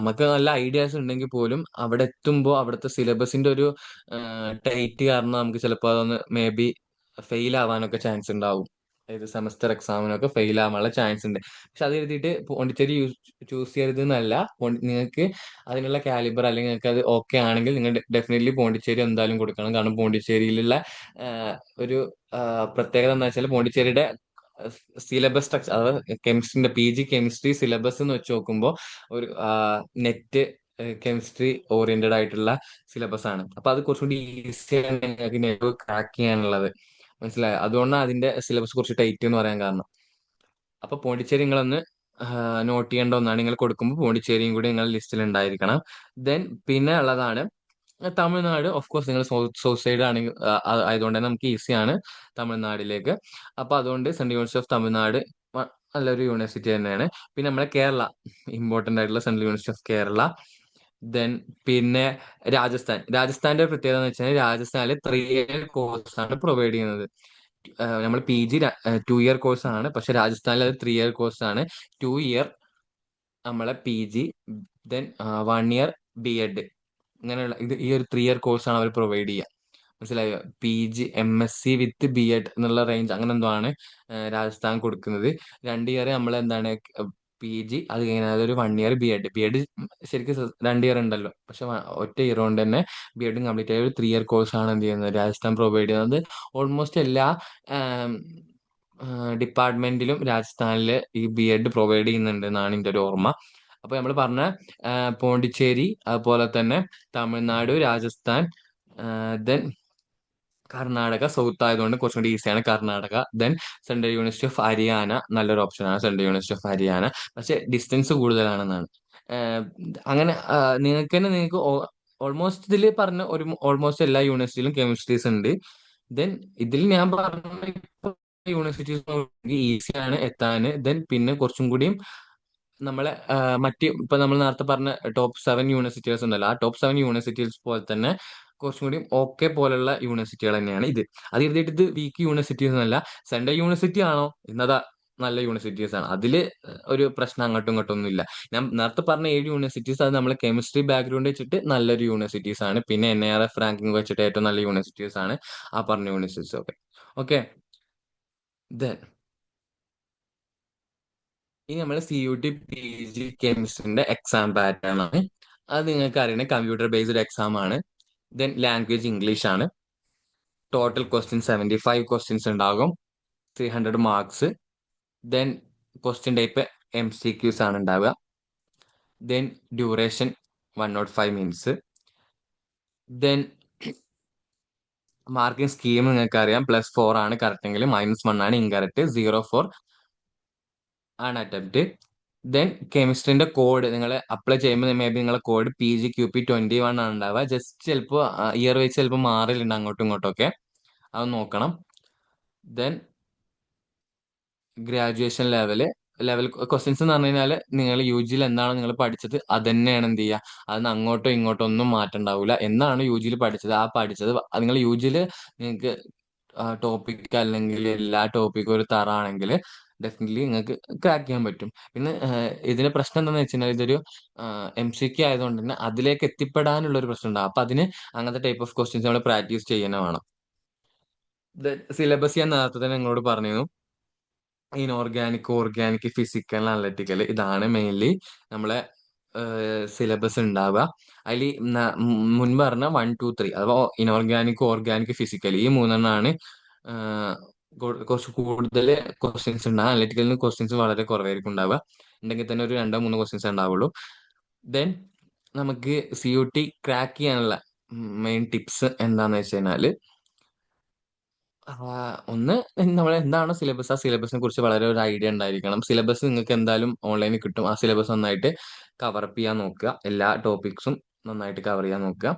നമുക്ക് നല്ല ഐഡിയാസ് ഉണ്ടെങ്കിൽ പോലും അവിടെ എത്തുമ്പോൾ അവിടുത്തെ സിലബസിന്റെ ഒരു ടൈറ്റ് കാരണം നമുക്ക് ചിലപ്പോൾ അതൊന്ന് മേ ബി ഫെയിൽ ആവാനൊക്കെ ചാൻസ് ഉണ്ടാവും. ഏത് സെമസ്റ്റർ എക്സാമിനൊക്കെ ഫെയിൽ ആവാനുള്ള ചാൻസ് ഉണ്ട്. പക്ഷെ അത് എഴുതിയിട്ട് പോണ്ടിച്ചേരി ചൂസ് ചെയ്യരുത് എന്നല്ല. നിങ്ങൾക്ക് അതിനുള്ള കാലിബർ, അല്ലെങ്കിൽ നിങ്ങൾക്ക് അത് ഓക്കെ ആണെങ്കിൽ നിങ്ങൾ ഡെഫിനറ്റ്ലി പോണ്ടിച്ചേരി എന്തായാലും കൊടുക്കണം. കാരണം പോണ്ടിച്ചേരിയിലുള്ള ഒരു പ്രത്യേകത എന്താ വെച്ചാൽ, പോണ്ടിച്ചേരിയുടെ സിലബസ് സ്ട്രക്ചർ, അതായത് കെമിസ്ട്രിന്റെ PG കെമിസ്ട്രി സിലബസ് എന്ന് വെച്ച് നോക്കുമ്പോൾ ഒരു നെറ്റ് കെമിസ്ട്രി ഓറിയന്റഡ് ആയിട്ടുള്ള സിലബസ് ആണ്. അപ്പൊ അത് കുറച്ചുകൂടി ഈസിയാണ് നിങ്ങൾക്ക് ക്രാക്ക് ചെയ്യാനുള്ളത്. മനസ്സിലായോ? അതുകൊണ്ടാണ് അതിന്റെ സിലബസ് കുറച്ച് ടൈറ്റ് എന്ന് പറയാൻ കാരണം. അപ്പൊ പോണ്ടിച്ചേരി നിങ്ങളൊന്ന് നോട്ട് ചെയ്യേണ്ട ഒന്നാണ്. നിങ്ങൾ കൊടുക്കുമ്പോൾ പോണ്ടിച്ചേരിയും കൂടി നിങ്ങളുടെ ലിസ്റ്റിൽ ഉണ്ടായിരിക്കണം. ദെൻ പിന്നെ ഉള്ളതാണ് തമിഴ്നാട് ഓഫ് കോഴ്സ് നിങ്ങൾ സൗത്ത് സൈഡ് ആണെങ്കിൽ ആയതുകൊണ്ട് തന്നെ നമുക്ക് ഈസിയാണ് തമിഴ്നാടിലേക്ക്. അപ്പൊ അതുകൊണ്ട് സെൻട്രൽ യൂണിവേഴ്സിറ്റി ഓഫ് തമിഴ്നാട് നല്ലൊരു യൂണിവേഴ്സിറ്റി തന്നെയാണ്. പിന്നെ നമ്മുടെ കേരള, ഇമ്പോർട്ടന്റ് ആയിട്ടുള്ള central university of Kerala. Then പിന്നെ രാജസ്ഥാന്റെ പ്രത്യേകത എന്ന് വെച്ചാൽ രാജസ്ഥാനിൽ 3 ഇയർ കോഴ്സ് ആണ് പ്രൊവൈഡ് ചെയ്യുന്നത്. നമ്മൾ PG 2 ഇയർ കോഴ്സ് ആണ്, പക്ഷെ രാജസ്ഥാനിൽ അത് 3 ഇയർ കോഴ്സ് ആണ്. 2 ഇയർ നമ്മളെ PG, ദെൻ 1 ഇയർ BEd, ഇങ്ങനെയുള്ള ഈ ഒരു 3 ഇയർ കോഴ്സാണ് അവർ പ്രൊവൈഡ് ചെയ്യുക. മനസ്സിലായോ? PG MSc വിത്ത് BEd എന്നുള്ള റേഞ്ച് അങ്ങനെ എന്തോ ആണ് രാജസ്ഥാൻ കൊടുക്കുന്നത്. 2 ഇയർ നമ്മൾ എന്താണ് PG, അത് കഴിഞ്ഞാൽ അതൊരു 1 ഇയർ BEd ശരിക്കും 2 ഇയർ ഉണ്ടല്ലോ, പക്ഷെ ഒറ്റ ഇയർ കൊണ്ട് തന്നെ BEd കംപ്ലീറ്റ് ആയ ഒരു 3 ഇയർ കോഴ്സാണ് എന്ത് ചെയ്യുന്നത് രാജസ്ഥാൻ പ്രൊവൈഡ് ചെയ്യുന്നത്. ഓൾമോസ്റ്റ് എല്ലാ ഡിപ്പാർട്ട്മെന്റിലും രാജസ്ഥാനിൽ ഈ BEd പ്രൊവൈഡ് ചെയ്യുന്നുണ്ട് എന്നാണ് എൻ്റെ ഒരു ഓർമ്മ. അപ്പൊ നമ്മൾ പറഞ്ഞ പോണ്ടിച്ചേരി, അതുപോലെ തന്നെ തമിഴ്നാട്, രാജസ്ഥാൻ, ദെൻ കർണാടക സൗത്ത് ആയതുകൊണ്ട് കുറച്ചും കൂടി ഈസിയാണ് Karnataka. Then central university of Haryana നല്ലൊരു ഓപ്ഷനാണ് സെൻട്രൽ യൂണിവേഴ്സിറ്റി ഓഫ് ഹരിയാന, പക്ഷെ ഡിസ്റ്റൻസ് കൂടുതലാണെന്നാണ്. ആഹ് അങ്ങനെ നിങ്ങൾക്ക് ഓൾമോസ്റ്റ് ഇതിൽ പറഞ്ഞ ഒരു ഓൾമോസ്റ്റ് എല്ലാ യൂണിവേഴ്സിറ്റിയിലും കെമിസ്ട്രീസ് ഉണ്ട്. ദെൻ ഇതിൽ ഞാൻ പറഞ്ഞ യൂണിവേഴ്സിറ്റീസ് ഈസിയാണ് എത്താന്. ദെൻ പിന്നെ കുറച്ചും കൂടിയും നമ്മളെ മറ്റ് ഇപ്പൊ നമ്മൾ നേരത്തെ പറഞ്ഞ ടോപ്പ് 7 യൂണിവേഴ്സിറ്റീസ് ഉണ്ടല്ലോ, ആ ടോപ്പ് 7 യൂണിവേഴ്സിറ്റീസ് പോലെ തന്നെ കുറച്ചും കൂടി ഓക്കെ പോലുള്ള യൂണിവേഴ്സിറ്റികൾ തന്നെയാണ് ഇത്. അത് എഴുതിയിട്ട് ഇത് വീക്ക് യൂണിവേഴ്സിറ്റീസ് എന്നല്ല. സെൻട്രൽ യൂണിവേഴ്സിറ്റി ആണോ ഇന്നതാ നല്ല യൂണിവേഴ്സിറ്റീസ് ആണ്, അതില് ഒരു പ്രശ്നം അങ്ങോട്ടും ഇങ്ങോട്ടും ഒന്നും ഇല്ല. ഞാൻ നേരത്തെ പറഞ്ഞ 7 യൂണിവേഴ്സിറ്റീസ് അത് നമ്മൾ കെമിസ്ട്രി ബാക്ക്ഗ്രൗണ്ട് വെച്ചിട്ട് നല്ലൊരു യൂണിവേഴ്സിറ്റീസ് ആണ്. പിന്നെ NIRF റാങ്കിങ് വെച്ചിട്ട് ഏറ്റവും നല്ല യൂണിവേഴ്സിറ്റീസ് ആണ് ആ പറഞ്ഞ യൂണിവേഴ്സിറ്റീസ് ഒക്കെ. ഓക്കെ. ദെൻ ഇനി നമ്മൾ CUT PG കെമിസ്ട്രിന്റെ എക്സാം പാറ്റേൺ ആണ്. അത് നിങ്ങൾക്ക് അറിയണ കമ്പ്യൂട്ടർ ബേസ്ഡ് എക്സാം ആണ്. ദെൻ ലാംഗ്വേജ് ഇംഗ്ലീഷ് ആണ്. ടോട്ടൽ ക്വസ്റ്റ്യൻ 75 ക്വസ്റ്റ്യൻസ് ഉണ്ടാകും, 300 marks. Then question type MCQs ആണ് ഉണ്ടാവുക. Then duration 105 minutes. Then marking scheme നിങ്ങൾക്ക് അറിയാം, +4 ആണ് കറക്റ്റ് എങ്കിൽ, -1 ആണ് ഇൻകറക്റ്റ്, 0 ആണ് അറ്റംപ്റ്റ്. ദെൻ കെമിസ്ട്രിന്റെ കോഡ് നിങ്ങൾ അപ്ലൈ ചെയ്യുമ്പോൾ മേ ബി നിങ്ങളെ കോഡ് PGQP21 ആണ് ഉണ്ടാവുക. ജസ്റ്റ് ചിലപ്പോൾ ഇയർ വെച്ച് ചിലപ്പോൾ മാറലുണ്ട് അങ്ങോട്ടും ഇങ്ങോട്ടും ഒക്കെ, അത് നോക്കണം. ദെൻ ഗ്രാജുവേഷൻ ലെവൽ ക്വസ്റ്റ്യൻസ് എന്ന് പറഞ്ഞു കഴിഞ്ഞാൽ നിങ്ങൾ UGയിൽ എന്താണോ നിങ്ങൾ പഠിച്ചത് അത് തന്നെയാണ് എന്ത് ചെയ്യുക, അതിന് അങ്ങോട്ടോ ഇങ്ങോട്ടോ ഒന്നും മാറ്റം ഉണ്ടാവില്ല. എന്നാണ് UGയിൽ പഠിച്ചത് ആ പഠിച്ചത് നിങ്ങൾ UGയിൽ നിങ്ങൾക്ക് ടോപ്പിക് അല്ലെങ്കിൽ എല്ലാ ടോപ്പിക്കും ഒരു തറാണെങ്കിൽ ഡെഫിനറ്റ്ലി നിങ്ങൾക്ക് ക്രാക്ക് ചെയ്യാൻ പറ്റും. പിന്നെ ഇതിന്റെ പ്രശ്നം എന്താണെന്ന് വെച്ച് കഴിഞ്ഞാൽ ഇതൊരു MCQ ആയതുകൊണ്ട് തന്നെ അതിലേക്ക് എത്തിപ്പെടാനുള്ള ഒരു പ്രശ്നം ഉണ്ടാവും. അപ്പൊ അതിന് അങ്ങനത്തെ ടൈപ്പ് ഓഫ് ക്വസ്റ്റ്യൻസ് നമ്മൾ പ്രാക്ടീസ് ചെയ്യാൻ വേണം. സിലബസ് ഞാൻ നേരത്തെ തന്നെ നിങ്ങളോട് പറഞ്ഞിരുന്നു. ഇൻഓർഗാനിക്, ഓർഗാനിക്, ഫിസിക്കൽ, അനലറ്റിക്കൽ, ഇതാണ് മെയിൻലി നമ്മളെ സിലബസ് ഉണ്ടാവുക. അതിൽ മുൻപ് പറഞ്ഞ 1, 2, 3 അഥവാ ഇൻഓർഗാനിക്, ഓർഗാനിക്, ഫിസിക്കൽ, ഈ മൂന്നെണ്ണമാണ് കുറച്ച് കൂടുതൽ ക്വസ്റ്റ്യൻസ് ഉണ്ടാകുക. അനലറ്റിക്കലിന് ക്വസ്റ്റ്യൻസ് വളരെ കുറവായിരിക്കും ഉണ്ടാവുക, ഉണ്ടെങ്കിൽ തന്നെ ഒരു 2 3 ക്വസ്റ്റ്യൻസ് ഉണ്ടാവുള്ളൂ. ദെൻ നമുക്ക് CUT ക്രാക്ക് ചെയ്യാനുള്ള മെയിൻ ടിപ്സ് എന്താന്ന് വെച്ച് കഴിഞ്ഞാല്, ഒന്ന് നമ്മൾ എന്താണോ സിലബസ് ആ സിലബസിനെ കുറിച്ച് വളരെ ഒരു ഐഡിയ ഉണ്ടായിരിക്കണം. സിലബസ് നിങ്ങൾക്ക് എന്തായാലും ഓൺലൈനിൽ കിട്ടും. ആ സിലബസ് നന്നായിട്ട് കവറപ്പ് ചെയ്യാൻ നോക്കുക, എല്ലാ ടോപ്പിക്സും നന്നായിട്ട് കവർ ചെയ്യാൻ നോക്കുക.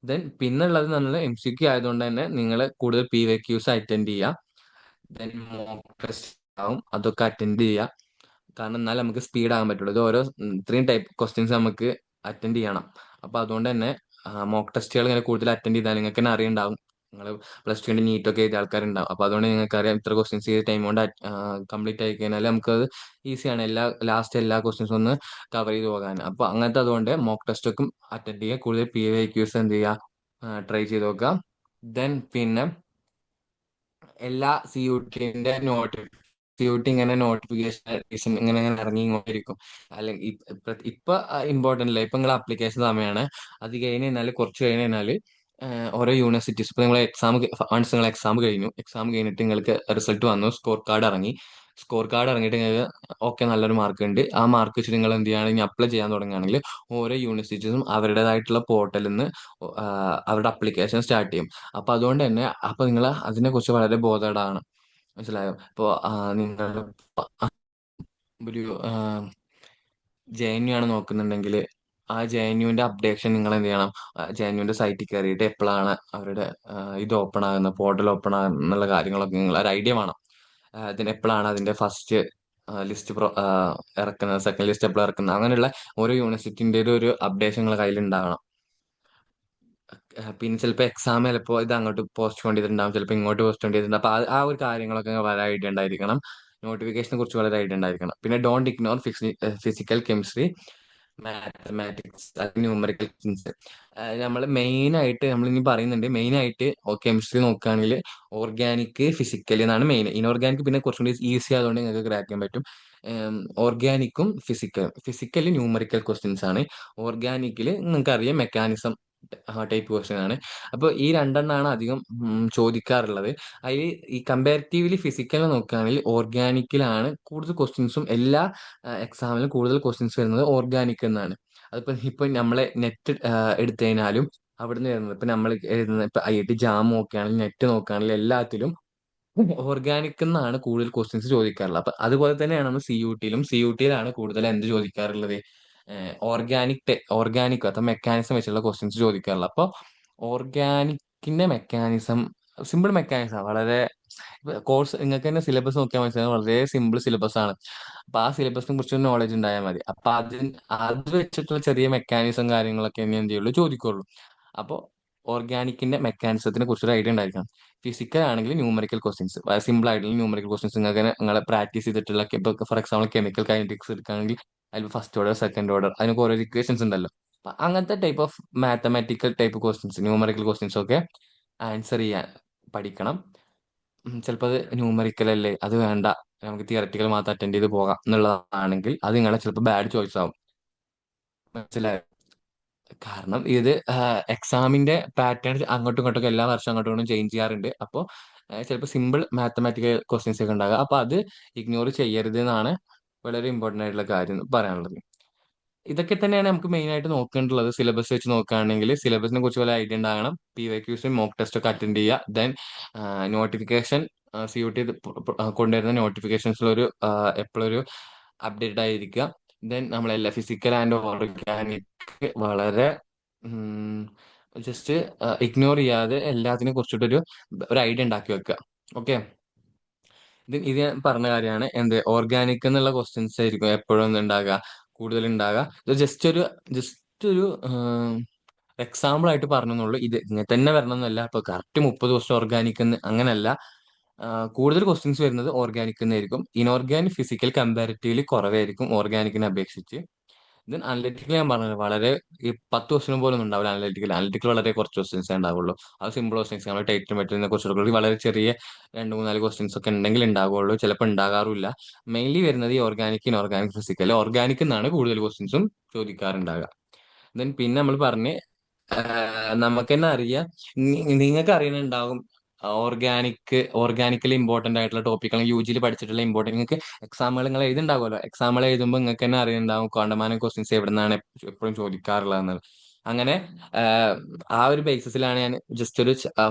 ദെൻ പിന്നെ ഉള്ളത് നമ്മൾ MCQ ആയതുകൊണ്ട് തന്നെ നിങ്ങൾ കൂടുതൽ PYQs അറ്റൻഡ് ചെയ്യുക. ദെൻ മോക്ക് ടെസ്റ്റ് ആവും, അതൊക്കെ അറ്റൻഡ് ചെയ്യുക. കാരണം എന്നാലും നമുക്ക് സ്പീഡ് ആകാൻ പറ്റുള്ളൂ. ഇത് ഓരോ ഇത്രയും ടൈപ്പ് ക്വസ്റ്റ്യൻസ് നമുക്ക് അറ്റൻഡ് ചെയ്യണം. അപ്പൊ അതുകൊണ്ട് തന്നെ മോക്ക് ടെസ്റ്റുകൾ ഇങ്ങനെ കൂടുതൽ അറ്റൻഡ് ചെയ്താൽ നിങ്ങൾക്ക് തന്നെ അറിയുണ്ടാവും. നിങ്ങൾ +2 നീറ്റൊക്കെ എഴുതിയ ആൾക്കാരുണ്ടാവും. അപ്പൊ അതുകൊണ്ട് നിങ്ങൾക്ക് അറിയാം ഇത്ര ക്വസ്റ്റ്യൻസ് ഈ ടൈം കൊണ്ട് കംപ്ലീറ്റ് ആയി കഴിഞ്ഞാൽ നമുക്കത് ഈസിയാണ് ലാസ്റ്റ് എല്ലാ ക്വസ്റ്റ്യൻസും ഒന്ന് കവർ ചെയ്ത് പോകാൻ. അപ്പൊ അങ്ങനത്തെ അതുകൊണ്ട് മോക്ക് ടെസ്റ്റ് ഒക്കെ അറ്റൻഡ് ചെയ്യുക, കൂടുതൽ PYQs എന്ത് ചെയ്യുക, ട്രൈ ചെയ്ത് നോക്കുക. ദെൻ പിന്നെ എല്ലാ CUT ഇങ്ങനെ നോട്ടിഫിക്കേഷൻ ഇങ്ങനെ ഇങ്ങനെ ഇറങ്ങിക്കൊണ്ടിരിക്കും. അല്ലെങ്കിൽ ഇപ്പൊ ഇമ്പോർട്ടന്റ് അല്ല, ഇപ്പൊ നിങ്ങൾ അപ്ലിക്കേഷൻ സമയമാണ്. അത് കഴിഞ്ഞ് കഴിഞ്ഞാൽ കുറച്ച് കഴിഞ്ഞ് കഴിഞ്ഞാൽ ഓരോ യൂണിവേഴ്സിറ്റീസ് ഇപ്പൊ നിങ്ങൾ വൺസ് നിങ്ങൾ എക്സാം കഴിഞ്ഞിട്ട് നിങ്ങൾക്ക് റിസൾട്ട് വന്നു, സ്കോർ കാർഡ് ഇറങ്ങി. സ്കോർ കാർഡ് ഇറങ്ങിയിട്ട് നിങ്ങൾക്ക് ഓക്കെ നല്ലൊരു മാർക്ക് ഉണ്ട്, ആ മാർക്ക് വെച്ചിട്ട് നിങ്ങൾ എന്ത് ചെയ്യുകയാണെങ്കിൽ അപ്ലൈ ചെയ്യാൻ തുടങ്ങുകയാണെങ്കിൽ ഓരോ യൂണിവേഴ്സിറ്റീസും അവരുടേതായിട്ടുള്ള പോർട്ടലിൽ നിന്ന് അവരുടെ അപ്ലിക്കേഷൻ സ്റ്റാർട്ട് ചെയ്യും. അപ്പൊ അതുകൊണ്ട് തന്നെ അപ്പൊ നിങ്ങൾ അതിനെ കുറിച്ച് വളരെ ബോധേഡാണ്. മനസ്സിലായോ? ഇപ്പോ നിങ്ങൾ ഒരു JNU ആണ് നോക്കുന്നുണ്ടെങ്കിൽ ആ JNUവിന്റെ അപ്ഡേഷൻ നിങ്ങൾ എന്ത് ചെയ്യണം? JNUവിന്റെ സൈറ്റിൽ കയറിയിട്ട് എപ്പോഴാണ് അവരുടെ ഇത് ഓപ്പൺ ആകുന്നത്, പോർട്ടൽ ഓപ്പൺ ആകുന്നത് എന്നുള്ള കാര്യങ്ങളൊക്കെ നിങ്ങൾ ഒരു ഐഡിയ വേണം. അതിന് എപ്പോഴാണ് അതിന്റെ ഫസ്റ്റ് ലിസ്റ്റ് ഇറക്കുന്നത്, സെക്കൻഡ് ലിസ്റ്റ് എപ്പോഴാണ് ഇറക്കുന്നത്, അങ്ങനെയുള്ള ഓരോ യൂണിവേഴ്സിറ്റിന്റെ ഒരു അപ്ഡേഷൻ നിങ്ങളുടെ കയ്യിൽ ഉണ്ടാകണം. പിന്നെ ചിലപ്പോൾ എക്സാം ചിലപ്പോൾ ഇത് അങ്ങോട്ട് പോസ്റ്റ് ചെയ്തിട്ടുണ്ടാവും, ചിലപ്പോൾ ഇങ്ങോട്ട് പോസ്റ്റ് ചെയ്തിട്ടുണ്ടാവും. അപ്പൊ ആ ഒരു കാര്യങ്ങളൊക്കെ വളരെ ഐഡിയ ഉണ്ടായിരിക്കണം. നോട്ടിഫിക്കേഷനെ കുറിച്ച് വളരെ ഐഡിയ ഉണ്ടായിരിക്കണം. പിന്നെ don't ignore physical, chemistry, mathematics, numerical science. നമ്മൾ മെയിൻ ആയിട്ട് നമ്മൾ ഇനി പറയുന്നുണ്ട്, മെയിൻ ആയിട്ട് കെമിസ്ട്രി നോക്കുകയാണെങ്കിൽ ഓർഗാനിക്, ഫിസിക്കൽ എന്നാണ് മെയിൻ. ഇൻഓർഗാനിക് പിന്നെ കുറച്ചും കൂടി ഈസി ആയതുകൊണ്ട് നിങ്ങൾക്ക് ക്രാക്ക് ചെയ്യാൻ പറ്റും. ഓർഗാനിക്കും ഫിസിക്കലി ന്യൂമറിക്കൽ ക്വസ്റ്റ്യൻസ് ആണ്. ഓർഗാനിക്കിൽ നിങ്ങൾക്കറിയാം മെക്കാനിസം ടൈപ്പ് ക്വസ്റ്റ്യൻ ആണ്. അപ്പോൾ ഈ രണ്ടെണ്ണമാണ് അധികം ചോദിക്കാറുള്ളത്. അതിൽ ഈ കമ്പാരിറ്റീവ്ലി ഫിസിക്കൽ നോക്കുകയാണെങ്കിൽ ഓർഗാനിക്കിലാണ് കൂടുതൽ ക്വസ്റ്റ്യൻസും, എല്ലാ എക്സാമിലും കൂടുതൽ ക്വസ്റ്റ്യൻസ് വരുന്നത് ഓർഗാനിക് എന്നാണ്. അതിപ്പോ ഇപ്പൊ നമ്മളെ നെറ്റ് എടുത്തു കഴിഞ്ഞാലും അവിടുന്ന് വരുന്നത്, ഇപ്പൊ നമ്മൾ എഴുതുന്ന ഇപ്പൊ IIT JAM നോക്കുകയാണെങ്കിൽ, നെറ്റ് നോക്കുകയാണെങ്കിൽ എല്ലാത്തിലും ഓർഗാനിക് എന്നാണ് കൂടുതൽ ക്വസ്റ്റ്യൻസ് ചോദിക്കാറുള്ളത്. അപ്പൊ അതുപോലെ തന്നെയാണ് നമ്മൾ CUT യിലാണ് കൂടുതൽ എന്ത് ചോദിക്കാറുള്ളത്? ഓർഗാനിക് അഥവാ മെക്കാനിസം വെച്ചുള്ള ക്വസ്റ്റ്യൻസ് ചോദിക്കാറുള്ളത്. അപ്പൊ ഓർഗാനിക്കിന്റെ മെക്കാനിസം സിമ്പിൾ മെക്കാനിസം വളരെ, കോഴ്സ് നിങ്ങൾക്ക് തന്നെ സിലബസ് നോക്കിയാൽ മനസ്സിലാവും, വളരെ സിമ്പിൾ സിലബസ് ആണ്. അപ്പൊ ആ സിലബസിനെ കുറിച്ച് നോളജ് ഉണ്ടായാൽ മതി. അപ്പൊ അത് വെച്ചിട്ടുള്ള ചെറിയ മെക്കാനിസം കാര്യങ്ങളൊക്കെ ഇനി എന്ത് ചെയ്യുള്ളൂ, ചോദിക്കുള്ളൂ. അപ്പോൾ ഓർഗാനിക്കിന്റെ മെക്കാനിസത്തിനെ കുറിച്ചൊരു ഐഡിയ ഉണ്ടായിരിക്കണം. ഫിസിക്കൽ ആണെങ്കിൽ ന്യൂമറിക്കൽ ക്വസ്റ്റ്യൻസ്, സിമ്പിൾ ആയിട്ടുള്ള ന്യൂമറിക്കൽ ക്വസ്റ്റ്യൻസ് നിങ്ങൾക്ക് നിങ്ങളെ പ്രാക്ടീസ് ചെയ്തിട്ടുള്ള, ഇപ്പൊ ഫോർ എക്സാമ്പിൾ കെമിക്കൽ കൈനറ്റിക്സ് എടുക്കുകയാണെങ്കിൽ അതിൽ ഫസ്റ്റ് ഓർഡർ, സെക്കൻഡ് ഓർഡർ, അതിനൊക്കെ ഓരോ ഇക്വേഷൻസ് ഉണ്ടല്ലോ. അപ്പൊ അങ്ങനത്തെ type of mathematical type questions, numerical questions ഒക്കെ ആൻസർ ചെയ്യാൻ പഠിക്കണം. ചിലപ്പോൾ അത് ന്യൂമറിക്കൽ അല്ലേ, അത് വേണ്ട, നമുക്ക് തിയററ്റിക്കൽ മാത്രം അറ്റൻഡ് ചെയ്ത് പോകാം എന്നുള്ളതാണെങ്കിൽ അത് നിങ്ങളെ ചിലപ്പോൾ ബാഡ് ചോയ്സ് ആവും. മനസ്സിലായോ? കാരണം ഇത് എക്സാമിന്റെ പാറ്റേൺ അങ്ങോട്ടും ഇങ്ങോട്ടും എല്ലാ വർഷവും അങ്ങോട്ടും ഇങ്ങോട്ടും ചേഞ്ച് ചെയ്യാറുണ്ട്. അപ്പോൾ ചിലപ്പോൾ സിമ്പിൾ മാത്തമാറ്റിക്കൽ ക്വസ്റ്റ്യൻസ് ഒക്കെ ഉണ്ടാകുക. അപ്പൊ അത് ഇഗ്നോർ ചെയ്യരുത് എന്നാണ് വളരെ ഇമ്പോർട്ടന്റ് ആയിട്ടുള്ള കാര്യം പറയാനുള്ളത്. ഇതൊക്കെ തന്നെയാണ് നമുക്ക് മെയിൻ ആയിട്ട് നോക്കേണ്ടുള്ളത്. സിലബസ് വെച്ച് നോക്കുകയാണെങ്കിൽ സിലബസിനെ കുറിച്ച് വല്ല ഐഡിയ ഉണ്ടാകണം. PYQs, മോക്ക് ടെസ്റ്റ് ഒക്കെ അറ്റൻഡ് ചെയ്യുക. ദെൻ നോട്ടിഫിക്കേഷൻ, CUT കൊണ്ടുവരുന്ന നോട്ടിഫിക്കേഷൻസിൽ എപ്പോഴും ഒരു അപ്ഡേറ്റഡ് ആയിരിക്കുക. ദെൻ നമ്മളെല്ലാം ഫിസിക്കൽ ആൻഡ് ഓർഗാനിക് വളരെ ജസ്റ്റ് ഇഗ്നോർ ചെയ്യാതെ എല്ലാത്തിനെ കുറിച്ചിട്ടൊരു ഒരു ഐഡിയ ഉണ്ടാക്കി വെക്കുക. ഓക്കെ, ഇത് ഞാൻ പറഞ്ഞ കാര്യമാണ്. ഓർഗാനിക് എന്നുള്ള ക്വസ്റ്റ്യൻസ് ആയിരിക്കും എപ്പോഴും ഉണ്ടാകുക, കൂടുതൽ ഉണ്ടാകുക. ഇത് ജസ്റ്റ് ഒരു എക്സാമ്പിൾ ആയിട്ട് പറഞ്ഞെന്നുള്ളൂ. ഇത് ഇങ്ങനെ തന്നെ വരണം എന്നല്ല. ഇപ്പൊ കറക്റ്റ് 30 ദിവസം ഓർഗാനിക് അങ്ങനല്ല. കൂടുതൽ ക്വസ്റ്റ്യൻസ് വരുന്നത് ഓർഗാനിക് എന്നായിരിക്കും. ഇൻഓർഗാനിക് ഫിസിക്കൽ കമ്പാരിറ്റീവ്ലി കുറവായിരിക്കും ഓർഗാനിക്കിനെ അപേക്ഷിച്ച്. ദെൻ അനലിറ്റിക്കൽ ഞാൻ പറഞ്ഞത് വളരെ ഈ 10 ക്വസ്റ്റ്യൻ പോലും ഉണ്ടാവില്ല. അനലിറ്റിക്കൽ വളരെ കുറച്ച് ക്വസ്റ്റ്യൻസേ ഉണ്ടാവുള്ളൂ. അത് സിമ്പിൾ ക്വസ്റ്റ്യൻസ്, നമ്മൾ ടൈറ്റിൽ മെറ്റീരിയലിനെ കുറിച്ചുള്ള വളരെ ചെറിയ 2, 3, 4 ക്വസ്റ്റ്യൻസ് ഒക്കെ ഉണ്ടെങ്കിൽ ഉണ്ടാവുള്ളൂ, ചിലപ്പോൾ ഉണ്ടാകാറില്ല. മെയിൻലി വരുന്നത് ഈ ഓർഗാനിക്, ഇൻഓർഗാനിക്, ഫിസിക്കൽ. ഓർഗാനിക് എന്നാണ് കൂടുതൽ ക്വസ്റ്റ്യൻസും ചോദിക്കാറുണ്ടാകുക. ദെൻ പിന്നെ നമ്മൾ പറഞ്ഞ് നമുക്ക് തന്നെ അറിയാം, നിങ്ങൾക്ക് അറിയുന്നുണ്ടാവും ഓർഗാനിക്കലി ഇമ്പോർട്ടന്റ് ആയിട്ടുള്ള ടോപ്പിക്കുകൾ UGയിൽ പഠിച്ചിട്ടുള്ള ഇമ്പോർട്ടന്റ്, നിങ്ങൾക്ക് എക്സാമുകൾ നിങ്ങൾ എഴുതുണ്ടാവുമല്ലോ. എക്സാമുകൾ എഴുതുമ്പോൾ നിങ്ങൾക്ക് തന്നെ അറിയുന്നുണ്ടാവും കണ്ടമാനം ക്വസ്റ്റ്യൻസ് എവിടെ നിന്നാണ് എപ്പോഴും ചോദിക്കാറുള്ളത്. അങ്ങനെ ആഹ്, ആ ഒരു ബേസിസിലാണ് ഞാൻ ജസ്റ്റ് ഒരു